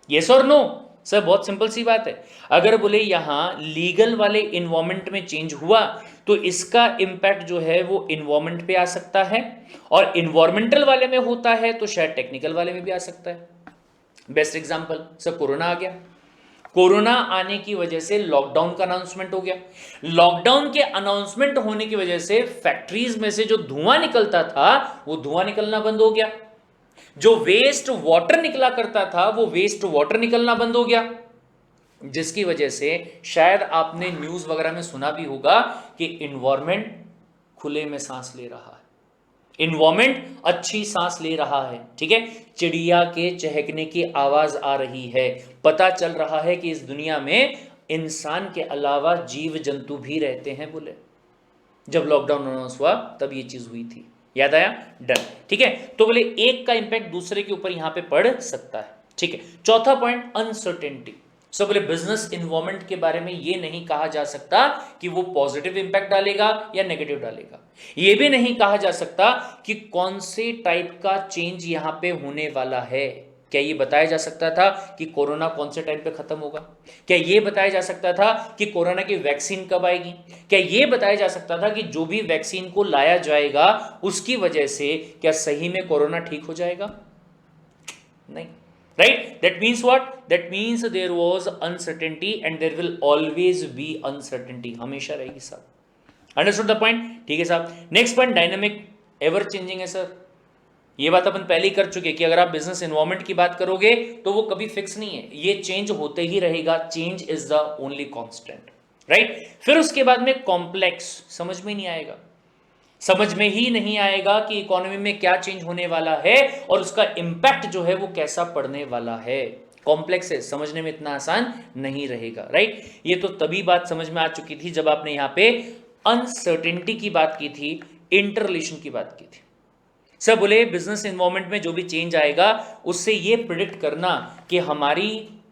यस और नो? सर बहुत सिंपल सी बात है, अगर बोले यहां लीगल वाले इन्वायरमेंट में चेंज हुआ तो इसका इंपैक्ट जो है वो इन्वायरमेंट पे आ सकता है, और इन्वायरमेंटल वाले में होता है तो शायद टेक्निकल वाले में भी आ सकता है। बेस्ट एग्जांपल, सर कोरोना आ गया, कोरोना आने की वजह से लॉकडाउन का अनाउंसमेंट हो गया। लॉकडाउन के अनाउंसमेंट होने की वजह से फैक्ट्रीज में से जो धुआं निकलता था वो धुआं निकलना बंद हो गया। जो वेस्ट वाटर निकला करता था वो वेस्ट वाटर निकलना बंद हो गया, जिसकी वजह से शायद आपने न्यूज वगैरह में सुना भी होगा कि इन्वायरमेंट खुले में सांस ले रहा है, इन्वायरमेंट अच्छी सांस ले रहा है, ठीक है, चिड़िया के चहकने की आवाज आ रही है, पता चल रहा है कि इस दुनिया में इंसान के अलावा जीव जंतु भी रहते हैं। बोले जब लॉकडाउन अनाउंस हुआ तब ये चीज हुई थी, याद आया, डन, ठीक है। तो बोले एक का इंपैक्ट दूसरे के ऊपर यहां पे पड़ सकता है, ठीक है। चौथा पॉइंट अनसर्टेनिटी। सो बोले बिजनेस इन्वायरमेंट के बारे में ये नहीं कहा जा सकता कि वो पॉजिटिव इंपैक्ट डालेगा या नेगेटिव डालेगा, ये भी नहीं कहा जा सकता कि कौन से टाइप का चेंज यहां पे होने वाला है। क्या ये बताया जा सकता था कि कोरोना कौन से टाइम पे खत्म होगा? क्या ये बताया जा सकता था कि कोरोना की वैक्सीन कब आएगी? क्या ये बताया जा सकता था कि जो भी वैक्सीन को लाया जाएगा उसकी वजह से क्या सही में कोरोना ठीक हो जाएगा? नहीं, right. That means what? That means there was uncertainty and there will always be uncertainty, हमेशा रहेगी साहब। Understood the point? ठीक है साहब। Next point dynamic, ever changing है सर। ये बात अपन पहले ही कर चुके कि अगर आप बिजनेस एनवायरनमेंट की बात करोगे तो वो कभी फिक्स नहीं है, ये चेंज होते ही रहेगा, change is the only constant, right. फिर उसके बाद में कॉम्प्लेक्स, समझ में नहीं आएगा, समझ में ही नहीं आएगा कि इकोनॉमी में क्या चेंज होने वाला है और उसका इंपैक्ट जो है वो कैसा पड़ने वाला है। कॉम्प्लेक्स है, समझने में इतना आसान नहीं रहेगा, राइट। ये तो तभी बात समझ में आ चुकी थी जब आपने यहां पे अनसर्टेनिटी की बात की थी, इंटर रिलेशन की बात की थी। सब बोले बिजनेस इन्वायरमेंट में जो भी चेंज आएगा उससे ये प्रिडिक्ट करना कि हमारी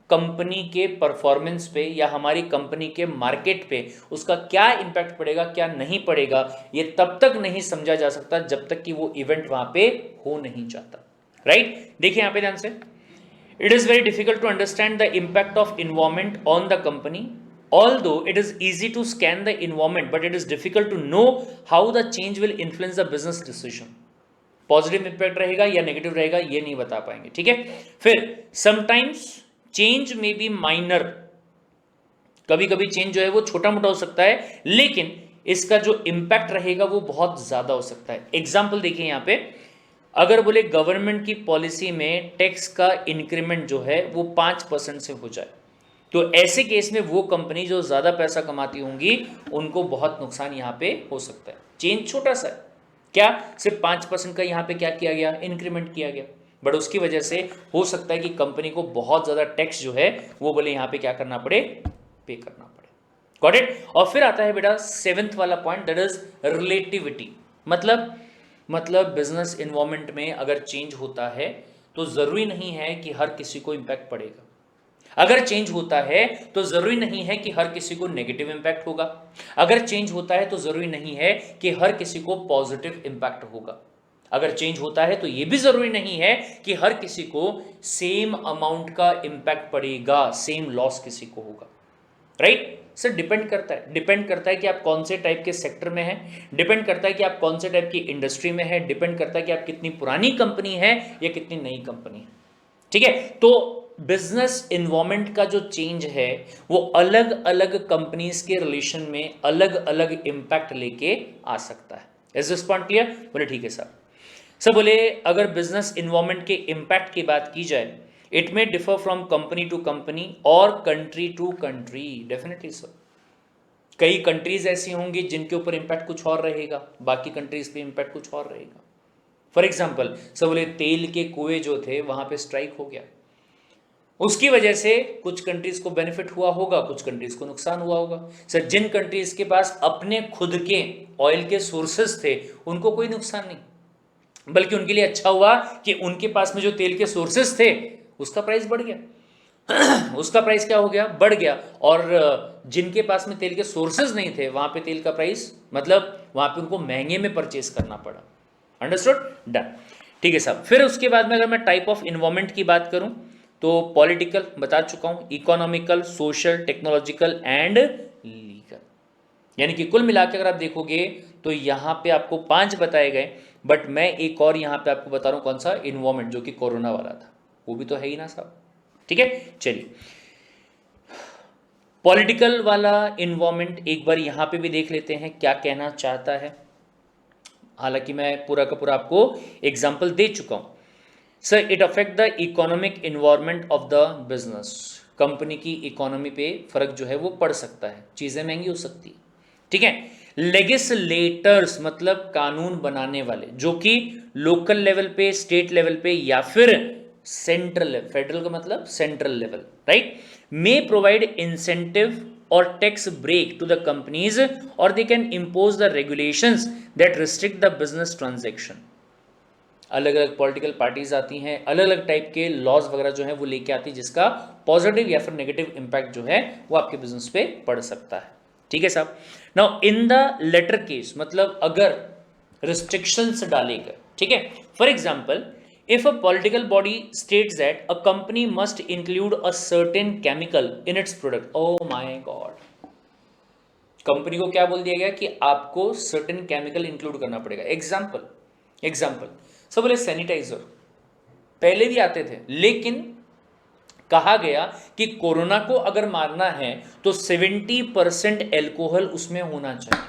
कंपनी के परफॉर्मेंस पे या हमारी कंपनी के मार्केट पे उसका क्या इंपैक्ट पड़ेगा क्या नहीं पड़ेगा, ये तब तक नहीं समझा जा सकता जब तक कि वो इवेंट वहां पे हो नहीं जाता, राइट। देखिए यहां पे ध्यान से, it is very difficult to understand the impact of environment on the company, although it is easy to scan the environment but it is difficult to know how the change will influence the business decision। Positive impact रहेगा या negative रहेगा ये नहीं बता पाएंगे, ठीक है। फिर समटाइम्स चेंज में बी माइनर, कभी कभी चेंज जो है वो छोटा मोटा हो सकता है लेकिन इसका जो इंपैक्ट रहेगा वो बहुत ज्यादा हो सकता है। एग्जाम्पल देखिए यहां पे, अगर बोले गवर्नमेंट की पॉलिसी में टैक्स का इंक्रीमेंट जो है वो 5% से हो जाए तो ऐसे केस में वो कंपनी जो ज्यादा पैसा कमाती होंगी उनको बहुत नुकसान यहां पे हो सकता है। चेंज छोटा सा है, क्या सिर्फ 5% का यहाँ पे क्या किया गया, इंक्रीमेंट किया गया, बट उसकी वजह से हो सकता है कि कंपनी को बहुत ज्यादा टैक्स जो है वो बोले यहाँ पे क्या करना पड़े, पे करना पड़े। Got it. और फिर आता है बेटा 7th वाला पॉइंट, दैट इज रिलेटिविटी। मतलब बिजनेस इन्वायरमेंट में अगर चेंज होता है तो जरूरी नहीं है कि हर किसी को इंपैक्ट पड़ेगा, अगर चेंज होता है तो जरूरी नहीं है कि हर किसी को नेगेटिव इंपैक्ट होगा, अगर चेंज होता है तो जरूरी नहीं है कि हर किसी को पॉजिटिव इंपैक्ट होगा, अगर चेंज होता है तो यह भी जरूरी नहीं है कि हर किसी को सेम अमाउंट का इंपैक्ट पड़ेगा, सेम लॉस किसी को होगा, राइट। सर डिपेंड करता है कि आप कौन से टाइप के सेक्टर में हैं, डिपेंड करता है कि आप कौन से टाइप की इंडस्ट्री में हैं, डिपेंड करता है कि आप कितनी पुरानी कंपनी है या कितनी नई कंपनी है, ठीक है। तो बिजनेस इन्वायरमेंट का जो चेंज है वो अलग अलग कंपनीज के रिलेशन में अलग अलग इंपैक्ट लेके आ सकता है। Is this point clear? बोले ठीक है सर बोले अगर बिजनेस इन्वायरमेंट के इंपैक्ट की बात की जाए, it may differ from company to company और country to country. Definitely sir, कई कंट्रीज ऐसी होंगी जिनके ऊपर इंपैक्ट कुछ और रहेगा, बाकी कंट्रीज पे इंपैक्ट कुछ और रहेगा। फॉर एग्जाम्पल सर बोले तेल के कुएं जो थे वहां पे स्ट्राइक हो गया, उसकी वजह से कुछ कंट्रीज को बेनिफिट हुआ होगा, कुछ कंट्रीज को नुकसान हुआ होगा। सर जिन कंट्रीज के पास अपने खुद के ऑयल के सोर्सेज थे उनको कोई नुकसान नहीं, बल्कि उनके लिए अच्छा हुआ कि उनके पास में जो तेल के सोर्सेज थे उसका प्राइस बढ़ गया उसका प्राइस क्या हो गया, बढ़ गया। और जिनके पास में तेल के सोर्सेज नहीं थे वहां पे तेल का प्राइस मतलब वहां पे उनको महंगे में परचेस करना पड़ा। अंडरस्टूड, डन, ठीक है साहब। फिर उसके बाद में अगर मैं टाइप ऑफ इन्वायरमेंट की बात करूं तो पॉलिटिकल बता चुका हूं, economical, social, technological and legal, यानी कि कुल मिलाकर अगर आप देखोगे तो यहां पे आपको 5 बताए गए, बट मैं एक और यहां पे आपको बता रहा हूं कौन सा, इन्वायरमेंट, जो कि कोरोना वाला था, वो भी तो है ही ना साहब, ठीक है। चलिए पॉलिटिकल वाला इन्वायरमेंट एक बार यहां पे भी देख लेते हैं क्या कहना चाहता है। हालांकि मैं पूरा का पूरा आपको एग्जाम्पल दे चुका हूं। Sir it affect the economic environment of the business, company की इकोनॉमी पे फर्क जो है वो पड़ सकता है, चीजें महंगी हो सकती है, ठीक है। लेगिस्लेटर्स मतलब कानून बनाने वाले, जो कि लोकल लेवल पे, स्टेट लेवल पे या फिर सेंट्रल लेवल, फेडरल का मतलब central level, right, may provide incentive और tax break to the companies और they can impose the regulations that restrict the business transaction. अलग अलग पॉलिटिकल पार्टीज आती हैं, अलग अलग टाइप के लॉज वगैरह जो है वो लेके आती है, जिसका पॉजिटिव या फिर नेगेटिव इंपैक्ट जो है वो आपके बिजनेस पे पड़ सकता है, ठीक है साहब। Now in the latter case, मतलब अगर रिस्ट्रिक्शंस डाले गए, ठीक है, for example if a political body states that a company must include a certain chemical in its product, oh my god, company को क्या बोल दिया गया कि आपको सर्टेन केमिकल इंक्लूड करना पड़ेगा। एग्जाम्पल सब बोले सैनिटाइजर पहले भी आते थे, लेकिन कहा गया कि कोरोना को अगर मारना है तो 70% एल्कोहल उसमें होना चाहिए।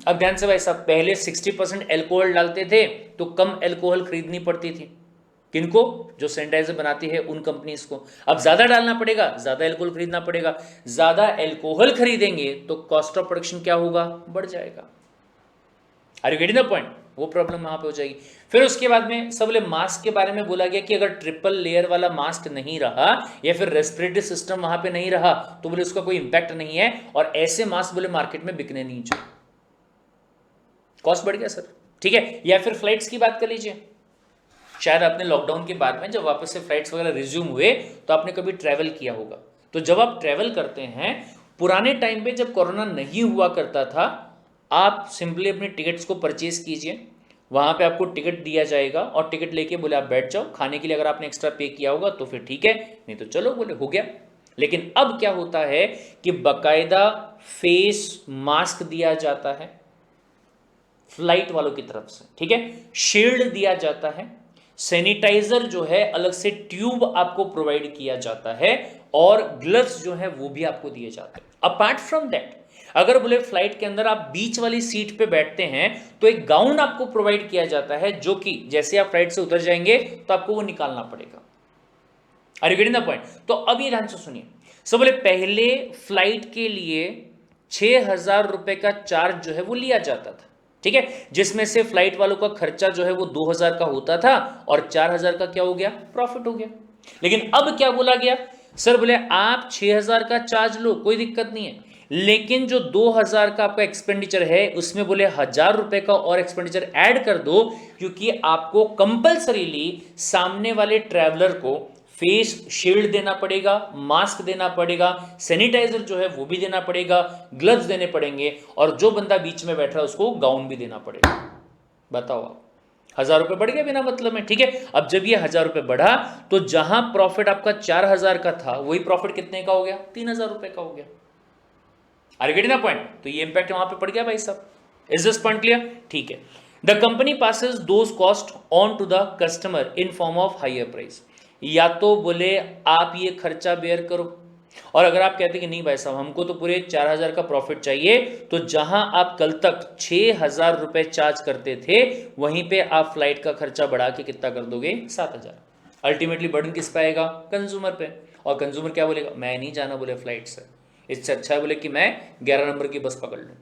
अब ध्यान से भाई साहब, पहले 60% एल्कोहल डालते थे तो कम एल्कोहल खरीदनी पड़ती थी, किनको, जो सैनिटाइजर बनाती है उन कंपनीज को। अब ज्यादा डालना पड़ेगा, ज्यादा एल्कोहल खरीदना पड़ेगा, ज्यादा एल्कोहल खरीदेंगे तो कॉस्ट ऑफ प्रोडक्शन क्या होगा, बढ़ जाएगा। Are you getting the point, वो प्रॉब्लम वहां पे हो जाएगी। फिर उसके बाद में सब बोले मास्क के बारे में बोला गया कि अगर ट्रिपल लेयर वाला मास्क नहीं रहा या फिर रेस्पिरेटरी सिस्टम वहां पे नहीं रहा तो बोले उसका कोई इंपैक्ट नहीं है, और ऐसे मास्क बोले मार्केट में बिकने नहीं चाहिए, कॉस्ट बढ़ गया सर, ठीक है। या फिर फ्लाइट्स की बात कर लीजिए, शायद आपने लॉकडाउन के बाद में जब वापस से फ्लाइट्स वगैरह रिज्यूम हुए तो आपने कभी ट्रैवल किया होगा, तो जब आप ट्रैवल करते हैं, पुराने टाइम पे जब कोरोना नहीं हुआ करता था, आप सिंपली अपने टिकट्स को परचेज कीजिए, वहां पे आपको टिकट दिया जाएगा और टिकट लेके बोले आप बैठ जाओ, खाने के लिए अगर आपने एक्स्ट्रा पे किया होगा तो फिर ठीक है, नहीं तो चलो बोले हो गया। लेकिन अब क्या होता है कि बकायदा फेस मास्क दिया जाता है फ्लाइट वालों की तरफ से, ठीक है, शील्ड दिया जाता है, सैनिटाइजर जो है अलग से ट्यूब आपको प्रोवाइड किया जाता है, और ग्लव्स जो है वो भी आपको दिए जाते हैं। अपार्ट फ्रॉम दैट, अगर बोले फ्लाइट के अंदर आप बीच वाली सीट पे बैठते हैं तो एक गाउन आपको प्रोवाइड किया जाता है, जो कि जैसे आप फ्लाइट से उतर जाएंगे तो आपको वो निकालना पड़ेगा। Are you getting the point? तो अब ये ध्यान से सुनिए, सब बोले पहले फ्लाइट के लिए 6,000 रुपए का चार्ज जो है वो लिया जाता था, ठीक है, जिसमें से फ्लाइट वालों का खर्चा जो है वो 2,000 का होता था और 4,000 का क्या हो गया, प्रॉफिट हो गया। लेकिन अब क्या बोला गया, सर बोले आप 6,000 का चार्ज लो, कोई दिक्कत नहीं है, लेकिन जो 2,000 का आपका एक्सपेंडिचर है उसमें बोले 1,000 रुपए का और एक्सपेंडिचर ऐड कर दो, क्योंकि आपको कंपल्सरीली सामने वाले ट्रैवलर को फेस शील्ड देना पड़ेगा, मास्क देना पड़ेगा, सैनिटाइजर जो है वो भी देना पड़ेगा, ग्लव्स देने पड़ेंगे, और जो बंदा बीच में बैठ रहा है उसको गाउन भी देना पड़ेगा। बताओ आप, 1,000 रुपए बढ़ गया बिना मतलब में, ठीक है। अब जब ये 1,000 रुपए बढ़ा तो जहां प्रॉफिट आपका 4,000 का था, वही प्रॉफिट कितने का हो गया, 3,000 रुपए का हो गया। Are you getting the point? तो ये इंपैक्ट वहां पे पड़ गया भाई साहब। Is this point clear? ठीक है। The company passes those cost on to the customer in form of higher price, या तो बोले आप ये खर्चा बेयर करो, और अगर आप कहते कि नहीं भाई साहब हमको तो पूरे 4,000 का प्रॉफिट चाहिए, तो जहां आप कल तक 6,000 रुपए चार्ज करते थे वहीं पे आप फ्लाइट का खर्चा बढ़ा के कितना कर दोगे, 7,000। अल्टीमेटली बर्डन किस पे आएगा, कंज्यूमर पे, और कंज्यूमर क्या बोलेगा, मैं नहीं जाना बोले फ्लाइट से, इससे अच्छा है बोले कि मैं 11 नंबर की बस पकड़ लूँ।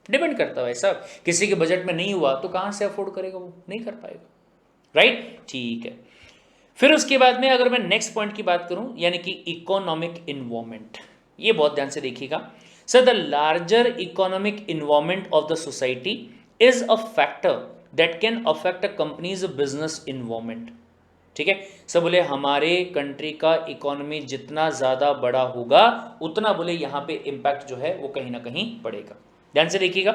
डिपेंड करता है भाई साहब, किसी के बजट में नहीं हुआ तो कहां से अफोर्ड करेगा, वो नहीं कर पाएगा, राइट, ठीक है। फिर उसके बाद में अगर मैं नेक्स्ट पॉइंट की बात करूं, यानी कि इकोनॉमिक इन्वायरमेंट, ये बहुत ध्यान से देखिएगा sir. The larger economic environment of the society is a factor that can affect a companies business environment, ठीक है। सब बोले हमारे कंट्री का इकोनॉमी जितना ज्यादा बड़ा होगा उतना बोले यहां पे इंपैक्ट जो है वो कहीं ना कहीं पड़ेगा। ध्यान से देखिएगा,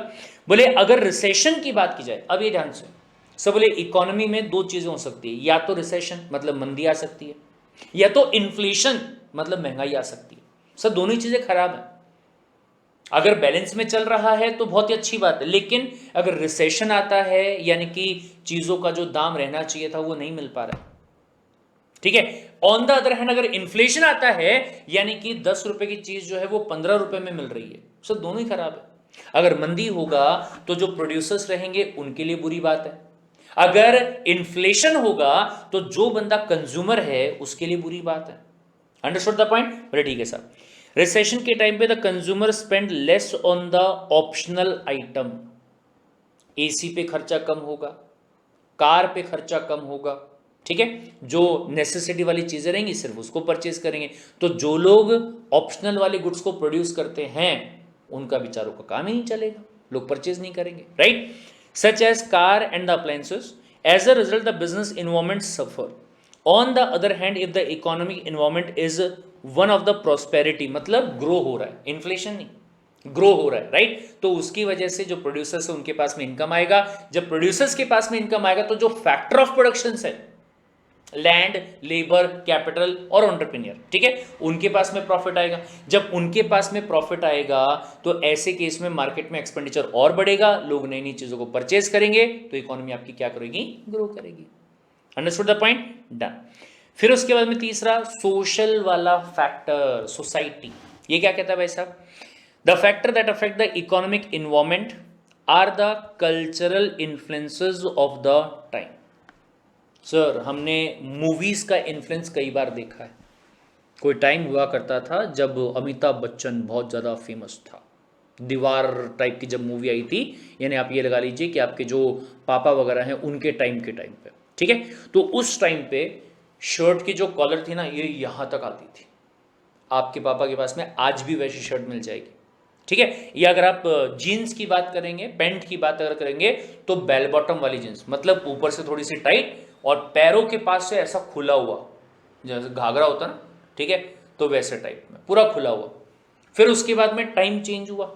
बोले अगर रिसेशन की बात की जाए, अब ये ध्यान से, सब बोले इकोनॉमी में दो चीजें हो सकती है, या तो रिसेशन मतलब मंदी आ सकती है, या तो इन्फ्लेशन मतलब महंगाई आ सकती है। सर दोनों ही चीजें खराब है। अगर बैलेंस में चल रहा है तो बहुत ही अच्छी बात है, लेकिन अगर रिसेशन आता है यानी कि चीजों का जो दाम रहना चाहिए था वो नहीं मिल पा रहा है, ठीक है। ऑन द अदर हैंड अगर इन्फ्लेशन आता है यानी कि 10 रुपए की चीज जो है वो 15 रुपए में मिल रही है, सर दोनों ही खराब है। अगर मंदी होगा तो जो प्रोड्यूसर्स रहेंगे उनके लिए बुरी बात है, अगर इन्फ्लेशन होगा तो जो बंदा कंज्यूमर है उसके लिए बुरी बात है। Understood the point? बोले ठीक है साहब। रिसेशन के टाइम पे the consumer spend less on the optional item. AC पे खर्चा कम होगा, कार पे खर्चा कम होगा, ठीक है, जो नेसेसिटी वाली चीजें रहेंगी सिर्फ उसको परचेज करेंगे। तो जो लोग ऑप्शनल वाले गुड्स को प्रोड्यूस करते हैं उनका बेचारों का काम ही नहीं चलेगा, लोग परचेज नहीं करेंगे, right? Such as car and the appliances. As a result the business environment suffer. On the other hand if the economic environment is one of the prosperity, मतलब ग्रो हो रहा है, इन्फ्लेशन नहीं, ग्रो हो रहा है, राइट? तो उसकी वजह से जो प्रोड्यूसर्स है उनके पास में इनकम आएगा। जब प्रोड्यूसर्स के पास में इनकम आएगा तो जो फैक्टर ऑफ प्रोडक्शन है, लैंड, लेबर, कैपिटल और एंटरप्रेन्योर, ठीक है, उनके पास में प्रॉफिट आएगा। जब उनके पास में प्रॉफिट आएगा तो ऐसे केस में मार्केट में एक्सपेंडिचर और बढ़ेगा, लोग नई नई चीजों को परचेज करेंगे, तो इकोनॉमी आपकी क्या करेगी? ग्रो करेगी। Understood the point? डन। फिर उसके बाद में तीसरा सोशल वाला फैक्टर, सोसाइटी। ये क्या कहता है भाई साहब? The factor that affect the economic environment are the cultural influences of the time. Sir, हमने मूवीज का इन्फ्लुएंस कई बार देखा है। कोई टाइम हुआ करता था जब अमिताभ बच्चन बहुत ज़्यादा फेमस था, दीवार टाइप की जब मूवी आई थी, यानी आप ये लगा लीजिए कि आपके जो पापा वगैरह हैं उनके टाइम के टाइम पे, ठीक है, तो उस टाइम पे शर्ट की जो कॉलर थी ना, ये यहाँ तक आती थी। आपके पापा के पास में आज भी वैसी शर्ट मिल जाएगी, ठीक है। या अगर आप जीन्स की बात करेंगे, पैंट की बात अगर करेंगे, तो बेल बॉटम वाली जीन्स, मतलब ऊपर से थोड़ी सी टाइट और पैरों के पास से ऐसा खुला हुआ, जैसे घाघरा होता ना, ठीक है, तो वैसे टाइप में पूरा खुला हुआ। फिर उसके बाद में टाइम चेंज हुआ,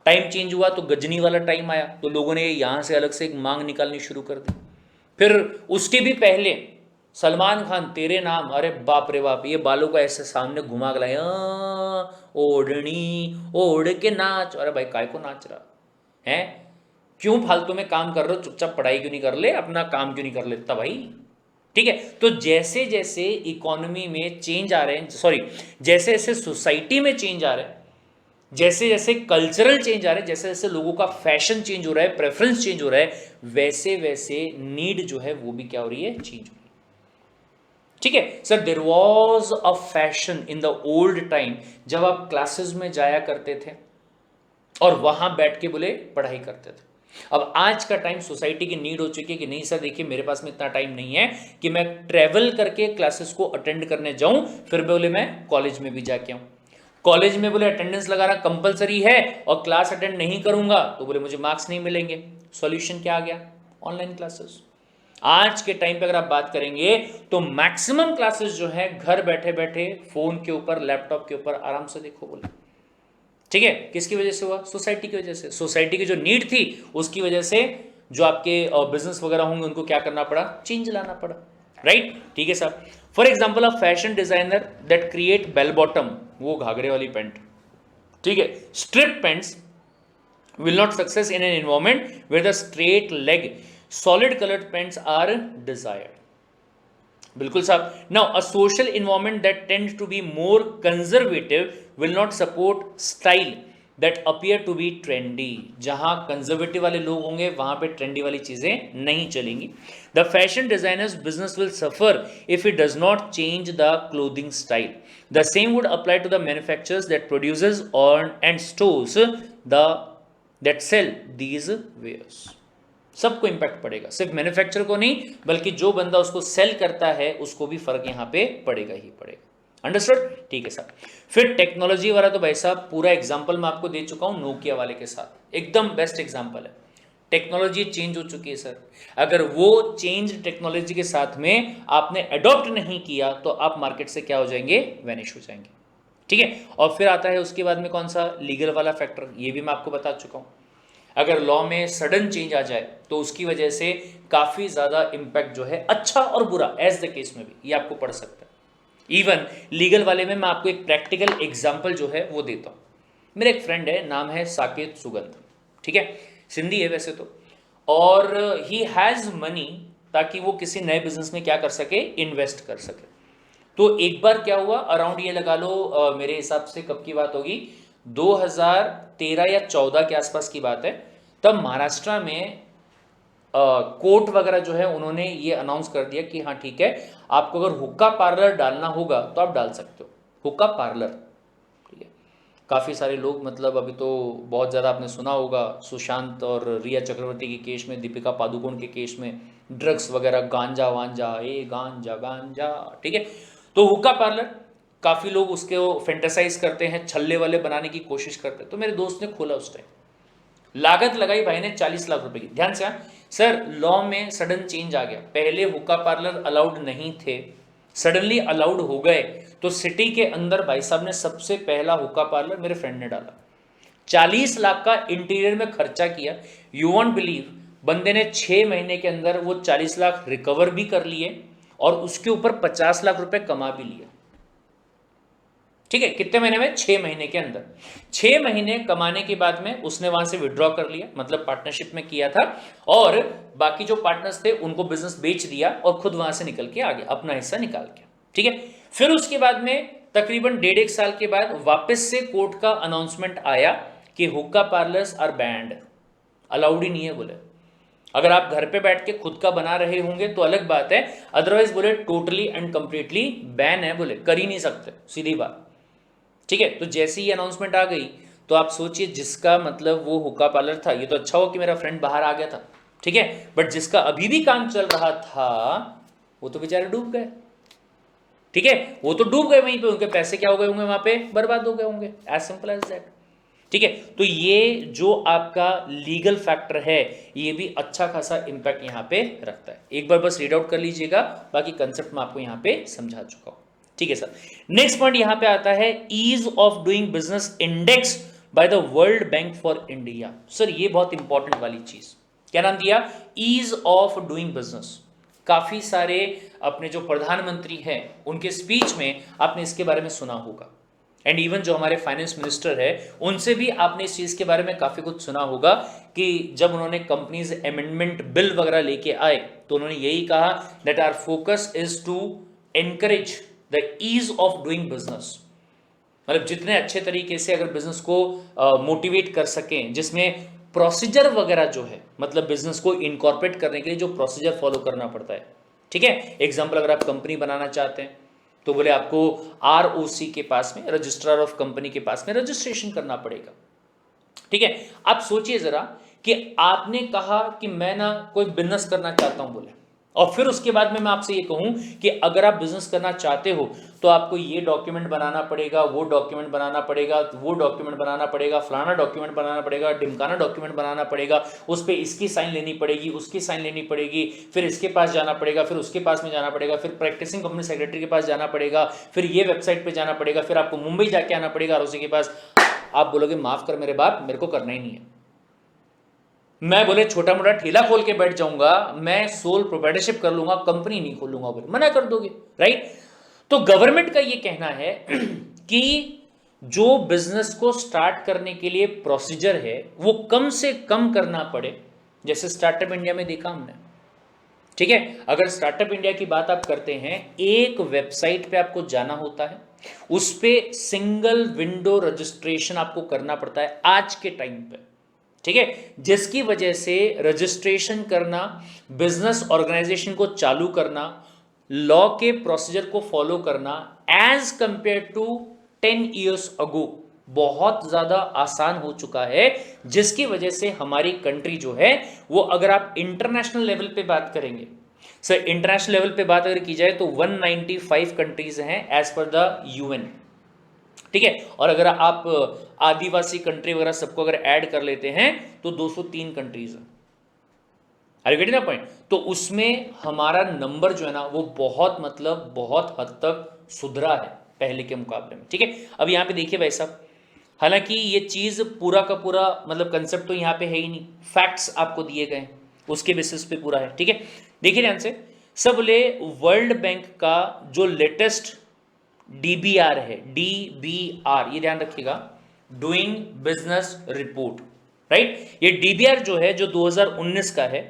टाइम चेंज हुआ तो गजनी वाला टाइम आया, तो लोगों ने यहाँ से अलग से एक मांग निकालनी शुरू कर दी। फिर उसके भी पहले सलमान खान, तेरे नाम, अरे बाप रे बाप, ये बालों को ऐसे सामने घुमा के लाए, ओढ़नी ओढ़ के नाच। अरे भाई काय को नाच रहा है? क्यों फालतू में काम कर रहे हो? चुपचाप पढ़ाई क्यों नहीं कर ले, अपना काम क्यों नहीं कर लेता भाई? ठीक है, तो जैसे जैसे इकोनॉमी में चेंज आ रहे हैं, सॉरी, जैसे जैसे सोसाइटी में चेंज आ रहे हैं, जैसे जैसे कल्चरल चेंज आ रहे हैं, जैसे जैसे लोगों का फैशन चेंज हो रहा है, प्रेफरेंस चेंज हो रहा है, वैसे वैसे नीड जो है वो भी क्या हो रही है? चेंज हो रही है। ठीक है sir, there was a fashion in the old time, जब आप क्लासेस में जाया करते थे और वहां बैठ के बोले पढ़ाई करते थे। अब आज का टाइम सोसाइटी की नीड हो चुकी है कि नहीं सर देखिए, मेरे पास में इतना टाइम नहीं है कि मैं ट्रेवल करके क्लासेस को अटेंड करने जाऊं, फिर बोले मैं कॉलेज में भी जाके आऊं। कॉलेज में बोले अटेंडेंस लगाना कंपलसरी है और क्लास अटेंड नहीं करूंगा तो बोले मुझे मार्क्स नहीं मिलेंगे। सॉल्यूशन क्या आ गया? Online classes. आज के टाइम पे अगर आप बात करेंगे तो मैक्सिमम क्लासेस जो है घर बैठे बैठे फोन के ऊपर, लैपटॉप के ऊपर आराम से देखो बोले। ठीक है, किसकी वजह से हुआ? सोसाइटी की वजह से। सोसाइटी की जो नीड थी उसकी वजह से जो आपके बिजनेस वगैरह होंगे उनको क्या करना पड़ा? चेंज लाना पड़ा, राइट? ठीक है साहब। For example a fashion designer that create bell bottom, वो घाघरे वाली पैंट, ठीक है, strip pants will not success in an environment where the straight leg solid colored pants are desired. बिल्कुल साहब। Now a social environment that tend to be more conservative will not support style that appear to be trendy. जहां conservative वाले लोग होंगे वहां पे trendy वाली चीजें नहीं चलेंगी। The fashion designers business will suffer if it does not change the clothing style. The same would apply to the manufacturers that produces on and stores the that sell these wares. सबको impact पड़ेगा, सिर्फ manufacturer को नहीं बल्कि जो बंदा उसको cell करता है उसको भी फर्क यहां पे पड़ेगा ही पड़ेगा। अंडरस्टूड? ठीक है साहब। फिर टेक्नोलॉजी वाला तो भाई साहब पूरा एग्जांपल मैं आपको दे चुका हूं नोकिया वाले के साथ, एकदम बेस्ट एग्जांपल है। टेक्नोलॉजी चेंज हो चुकी है सर, अगर वो चेंज टेक्नोलॉजी के साथ में आपने अडॉप्ट नहीं किया तो आप मार्केट से क्या हो जाएंगे? वैनिश हो जाएंगे। ठीक है, और फिर आता है उसके बाद में कौन सा? लीगल वाला फैक्टर। ये भी मैं आपको बता चुका हूं, अगर लॉ में सडन चेंज आ जाए तो उसकी वजह से काफी ज्यादा इंपैक्ट जो है, अच्छा और बुरा एज द केस में भी, ये आपको पड़ सकता है। इवन लीगल वाले में मैं आपको एक प्रैक्टिकल एग्जांपल जो है वो देता हूं। मेरा एक फ्रेंड है, नाम है साकेत सुगंध, ठीक है, सिंधी है वैसे तो, और ही हैज मनी ताकि वो किसी नए बिजनेस में क्या कर सके? इन्वेस्ट कर सके। तो एक बार क्या हुआ, अराउंड ये लगा लो मेरे हिसाब से कब की बात होगी, 2013 या 14 के आसपास की बात है। तब महाराष्ट्र में कोर्ट वगैरह जो है उन्होंने ये अनाउंस कर दिया कि हाँ ठीक है, आपको अगर हुक्का पार्लर डालना होगा तो आप डाल सकते हो, हुक्का पार्लर। ठीक है, काफ़ी सारे लोग मतलब अभी तो बहुत ज़्यादा आपने सुना होगा सुशांत और रिया चक्रवर्ती के केस में, दीपिका पादुकोण के केस में, ड्रग्स वगैरह, गांजा वांजा, ए गांजा गांजा। ठीक है, तो हुक्का पार्लर काफ़ी लोग उसके फेंटेसाइज करते हैं, छल्ले वाले बनाने की कोशिश करते हैं। तो मेरे दोस्त ने खोला उस टाइम, लागत लगाई भाई ने 40 लाख रुपए की। ध्यान से, सर लॉ में सडन चेंज आ गया, पहले हुक्का पार्लर अलाउड नहीं थे, सडनली अलाउड हो गए। तो सिटी के अंदर भाई साहब ने सबसे पहला हुक्का पार्लर मेरे फ्रेंड ने डाला, 40 लाख का इंटीरियर में खर्चा किया। यू वॉन्ट बिलीव, बंदे ने 6 महीने के अंदर वो 40 लाख रिकवर भी कर लिए और उसके ऊपर 50 लाख रुपए कमा भी लिए। ठीक है, कितने महीने में? 6 महीने के अंदर। 6 महीने कमाने के बाद में उसने वहां से विड्रॉ कर लिया, मतलब पार्टनरशिप में किया था, और बाकी जो पार्टनर्स थे उनको बिजनेस बेच दिया और खुद वहां से निकल के आ गया, अपना हिस्सा निकाल के। ठीक है, फिर उसके बाद में तकरीबन 1.5 साल के बाद वापस से कोर्ट का अनाउंसमेंट आया कि हुक्का पार्लर्स आर बैंड, अलाउड ही नहीं है बोले। अगर आप घर पे बैठ के खुद का बना रहे होंगे तो अलग बात है, अदरवाइज बोले टोटली एंड कंप्लीटली बैन है, बोले कर ही नहीं सकते, सीधी बात। ठीक है, तो जैसे ही अनाउंसमेंट आ गई तो आप सोचिए, जिसका मतलब वो हुक्का पार्लर था, ये तो अच्छा हो कि मेरा फ्रेंड बाहर आ गया था, ठीक है, बट जिसका अभी भी काम चल रहा था वो तो बेचारे डूब गए। ठीक है, वो तो डूब गए वहीं पे, उनके पैसे क्या हो गए होंगे, वहां पे बर्बाद हो गए होंगे, एज सिंपल एज दैट। ठीक है, तो ये जो आपका लीगल फैक्टर है ये भी अच्छा खासा इंपैक्ट यहां पे रखता है। एक बार बस रीड आउट कर लीजिएगा, बाकी कंसेप्ट मैं आपको यहां पे समझा चुका हूं। ठीक है सर, नेक्स्ट पॉइंट यहां पे आता है ease of doing business index by the World Bank for India. Sir ये बहुत इंपॉर्टेंट वाली चीज, क्या नाम दिया? Ease of doing business. काफी सारे अपने जो प्रधानमंत्री हैं उनके स्पीच में आपने इसके बारे में सुना होगा, एंड इवन जो हमारे फाइनेंस मिनिस्टर है उनसे भी आपने इस चीज के बारे में काफी कुछ सुना होगा कि जब उन्होंने कंपनीज अमेंडमेंट बिल वगैरह लेके आए तो उन्होंने यही कहा that our focus is to encourage the ease of doing business. मतलब जितने अच्छे तरीके से अगर बिजनेस को मोटिवेट कर सकें, जिसमें प्रोसीजर वगैरह जो है, मतलब बिजनेस को इनकॉर्पोरेट करने के लिए जो प्रोसीजर फॉलो करना पड़ता है। ठीक है, एग्जांपल अगर आप कंपनी बनाना चाहते हैं तो बोले आपको आरओसी के पास में, रजिस्ट्रार ऑफ कंपनी के पास में रजिस्ट्रेशन करना पड़ेगा। ठीक है, आप सोचिए जरा कि आपने कहा कि मैं ना कोई बिजनेस करना चाहता हूं बोले, और फिर उसके बाद में मैं आपसे ये कहूं कि अगर आप बिजनेस करना चाहते हो तो आपको ये डॉक्यूमेंट बनाना पड़ेगा, वो डॉक्यूमेंट बनाना पड़ेगा, वो डॉक्यूमेंट बनाना पड़ेगा, फलाना डॉक्यूमेंट बनाना पड़ेगा, ढिमकाना डॉक्यूमेंट बनाना पड़ेगा, उस पर इसकी साइन लेनी पड़ेगी, उसकी साइन लेनी पड़ेगी, फिर इसके पास जाना पड़ेगा, फिर उसके पास में जाना पड़ेगा, फिर प्रैक्टिसिंग कंपनी सेक्रेटरी के पास जाना पड़ेगा, फिर ये वेबसाइट पर जाना पड़ेगा, फिर आपको मुंबई जाके आना पड़ेगा आरओसी के पास। आप बोलोगे माफ कर मेरे बाप, मेरे को करना ही नहीं है, मैं बोले छोटा मोटा ठेला खोल के बैठ जाऊंगा, मैं सोल प्रोप्राइटरशिप कर लूंगा, कंपनी नहीं खोलूंगा, बोले मना कर दोगे, राइट। तो गवर्नमेंट का ये कहना है कि जो बिजनेस को स्टार्ट करने के लिए प्रोसीजर है वो कम से कम करना पड़े, जैसे स्टार्टअप इंडिया में देखा हमने। ठीक है, अगर स्टार्टअप इंडिया की बात आप करते हैं, एक वेबसाइट पे आपको जाना होता है, उस पे सिंगल विंडो रजिस्ट्रेशन आपको करना पड़ता है आज के टाइम पे। ठीक है, जिसकी वजह से रजिस्ट्रेशन करना, बिजनेस ऑर्गेनाइजेशन को चालू करना, लॉ के प्रोसीजर को फॉलो करना as compare to 10 years ago बहुत ज्यादा आसान हो चुका है, जिसकी वजह से हमारी कंट्री जो है वो, अगर आप इंटरनेशनल लेवल पे बात करेंगे, सर इंटरनेशनल लेवल पे बात अगर की जाए तो 195 कंट्रीज हैं एज पर द यूएन। ठीक है, और अगर आप आदिवासी कंट्री वगैरह सबको अगर ऐड कर लेते हैं तो 203 कंट्रीज है। Are you getting the point? तो उसमें हमारा नंबर जो है ना वो बहुत, मतलब बहुत हद तक सुधरा है पहले के मुकाबले में। ठीक है, अब यहां पे देखिए भाई साहब, हालांकि ये चीज पूरा का पूरा मतलब कंसेप्ट तो यहां पे है ही नहीं, फैक्ट्स आपको दिए गए उसके बेसिस पे पूरा है। ठीक है, देखिए ध्यान से, सब बोले वर्ल्ड बैंक का जो लेटेस्ट डीबीआर है, डीबीआर ये ध्यान रखिएगा, डूइंग बिजनेस रिपोर्ट, राइट। ये डीबीआर जो है जो 2019 का है,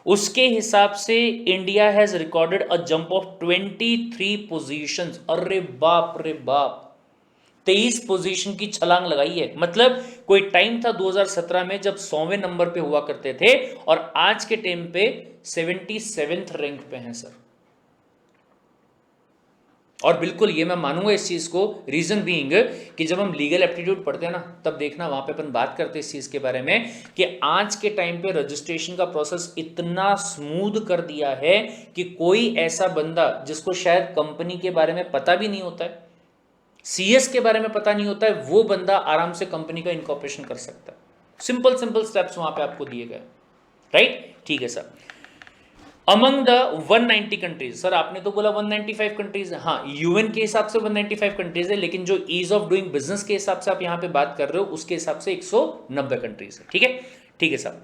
उसके हिसाब से India has recorded a jump of 23 positions. अरे बाप रे बाप, 23 पोजीशन की छलांग लगाई है। मतलब कोई टाइम था 2017 में जब 100वें नंबर पे हुआ करते थे और आज के टाइम पे 77th रैंक पे हैं सर। और बिल्कुल ये मैं मानूंगा इस चीज को, रीजन बीइंग कि जब हम लीगल एप्टीट्यूड पढ़ते हैं ना तब देखना वहां पे अपन बात करते हैं इस चीज के बारे में कि आज के टाइम पे रजिस्ट्रेशन का प्रोसेस इतना स्मूथ कर दिया है कि कोई ऐसा बंदा जिसको शायद कंपनी के बारे में पता भी नहीं होता है, सीएस के बारे में पता नहीं होता है, वो बंदा आराम से कंपनी का इनकॉर्पोरेशन कर सकता है। सिंपल सिंपल स्टेप्स वहां पे आपको दिए गए, राइट? ठीक है sir. Among the 190 countries, sir आपने तो बोला 195 कंट्रीज है, हाँ यूएन के हिसाब से 195 कंट्रीज है, लेकिन जो ईज ऑफ डूइंग बिजनेस के हिसाब से आप यहां पे बात कर रहे हो उसके हिसाब से 190 कंट्रीज है। ठीक है, ठीक है sir.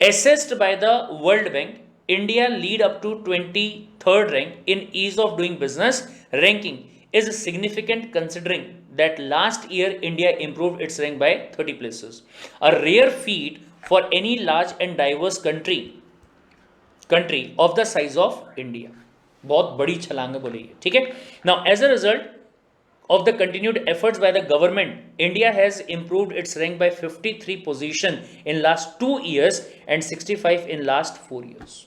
Assessed by the World Bank, India lead up to 23rd rank in ease of doing business ranking is significant considering that last year India improved its rank by 30 places, a rare feat for any large and diverse country of the size of India। बहुत बड़ी छलांग है बोली, ठीक है। Now as a result of the continued efforts by the government, India has improved its rank by 53 position in last 2 years and 65 in last 4 years।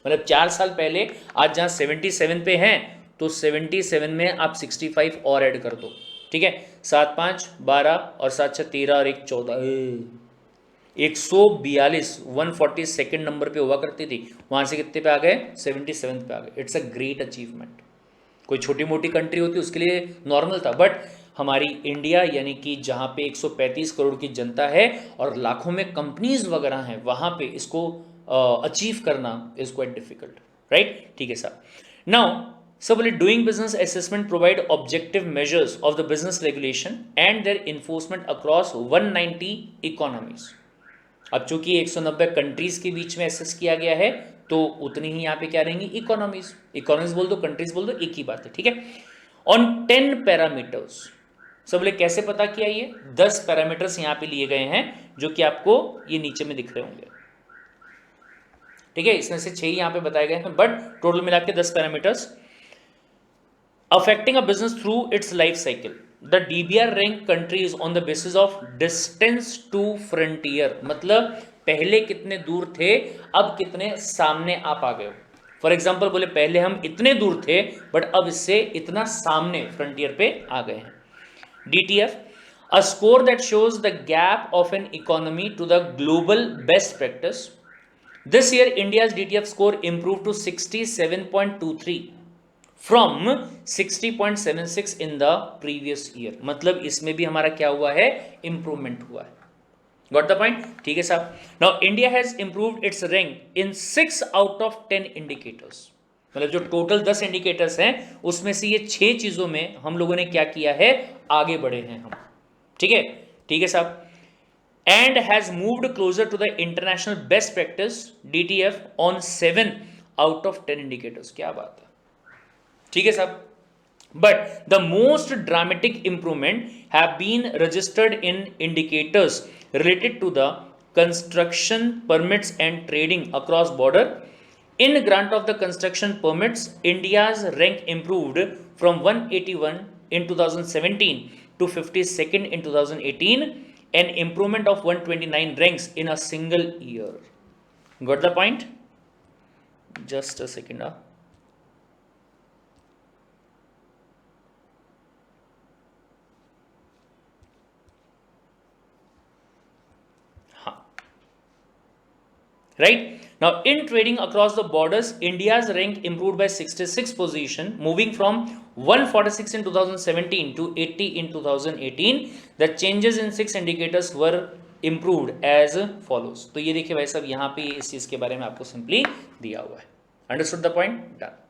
मतलब 4 साल पहले आज जहां 77 पे हैं तो 77 में आप 65 और ऐड कर दो, ठीक है। 7 5 12 और 7 6 13 और 1 14, 142 142 नंबर पे हुआ करती थी, वहां से कितने पे आ गए? 77 पे आ गए। It's a great achievement. कोई छोटी मोटी कंट्री होती उसके लिए नॉर्मल था, बट हमारी इंडिया यानी कि जहाँ पे 135 करोड़ की जनता है और लाखों में कंपनीज वगैरह हैं, वहाँ पे इसको अचीव करना इज क्वाइट डिफिकल्ट, राइट? ठीक है सर। नाउ सबले doing business assessment provide objective measures of the business regulation and their enforcement across 190 economies. अब चूंकि 190 कंट्रीज के बीच में एसेस किया गया है तो उतनी ही यहाँ पे क्या रहेंगी? इकोनॉमीज। इकोनॉमीज बोल दो, कंट्रीज बोल दो, एक ही बात है, ठीक है। ऑन 10 पैरामीटर्स, सब लोग कैसे पता किया? ये 10 पैरामीटर्स यहाँ पे लिए गए हैं जो कि आपको ये नीचे में दिख रहे होंगे, ठीक है। इसमें से 6 यहाँ पे बताए गए हैं, बट टोटल मिला के 10 parameters affecting a business through its life cycle. The DBR rank countries on the basis of distance to frontier, मतलब पहले कितने दूर थे, अब कितने सामने आप आ गए हो। फॉर एग्जाम्पल बोले पहले हम इतने दूर थे बट अब इससे इतना सामने फ्रंटियर पे आ गए हैं। DTF, a score that shows the gap of an economy to the global best practice. This year India's DTF score improved to 67.23 from 60.76 in the previous year। मतलब इसमें भी हमारा क्या हुआ है? इंप्रूवमेंट हुआ है। Got the point? ठीक है साहब। Now India has improved its rank in 6 out of 10 indicators। मतलब जो टोटल 10 इंडिकेटर्स हैं उसमें से ये 6 चीजों में हम लोगों ने क्या किया है? आगे बढ़े हैं हम, ठीक है, ठीक है साहब। And has moved closer to the international best practice DTF on 7 out of 10 indicators. क्या बात है, ठीक है साहब। But the most dramatic improvement have been registered in indicators related to the construction permits and trading across border. In grant of the construction permits, India's rank improved from 181 in 2017 to 52nd in 2018, an improvement of 129 ranks in a single year। Got the point? Just a second. Right? Now in trading across the borders, India's rank improved by 66 position, moving from 146 in 2017 to 80 in 2018। The changes in 6 indicators were improved as follows। तो ये देखिए भाई साहब, यहाँ पे इस चीज के बारे में आपको सिंपली दिया हुआ है। Understood the point? डन।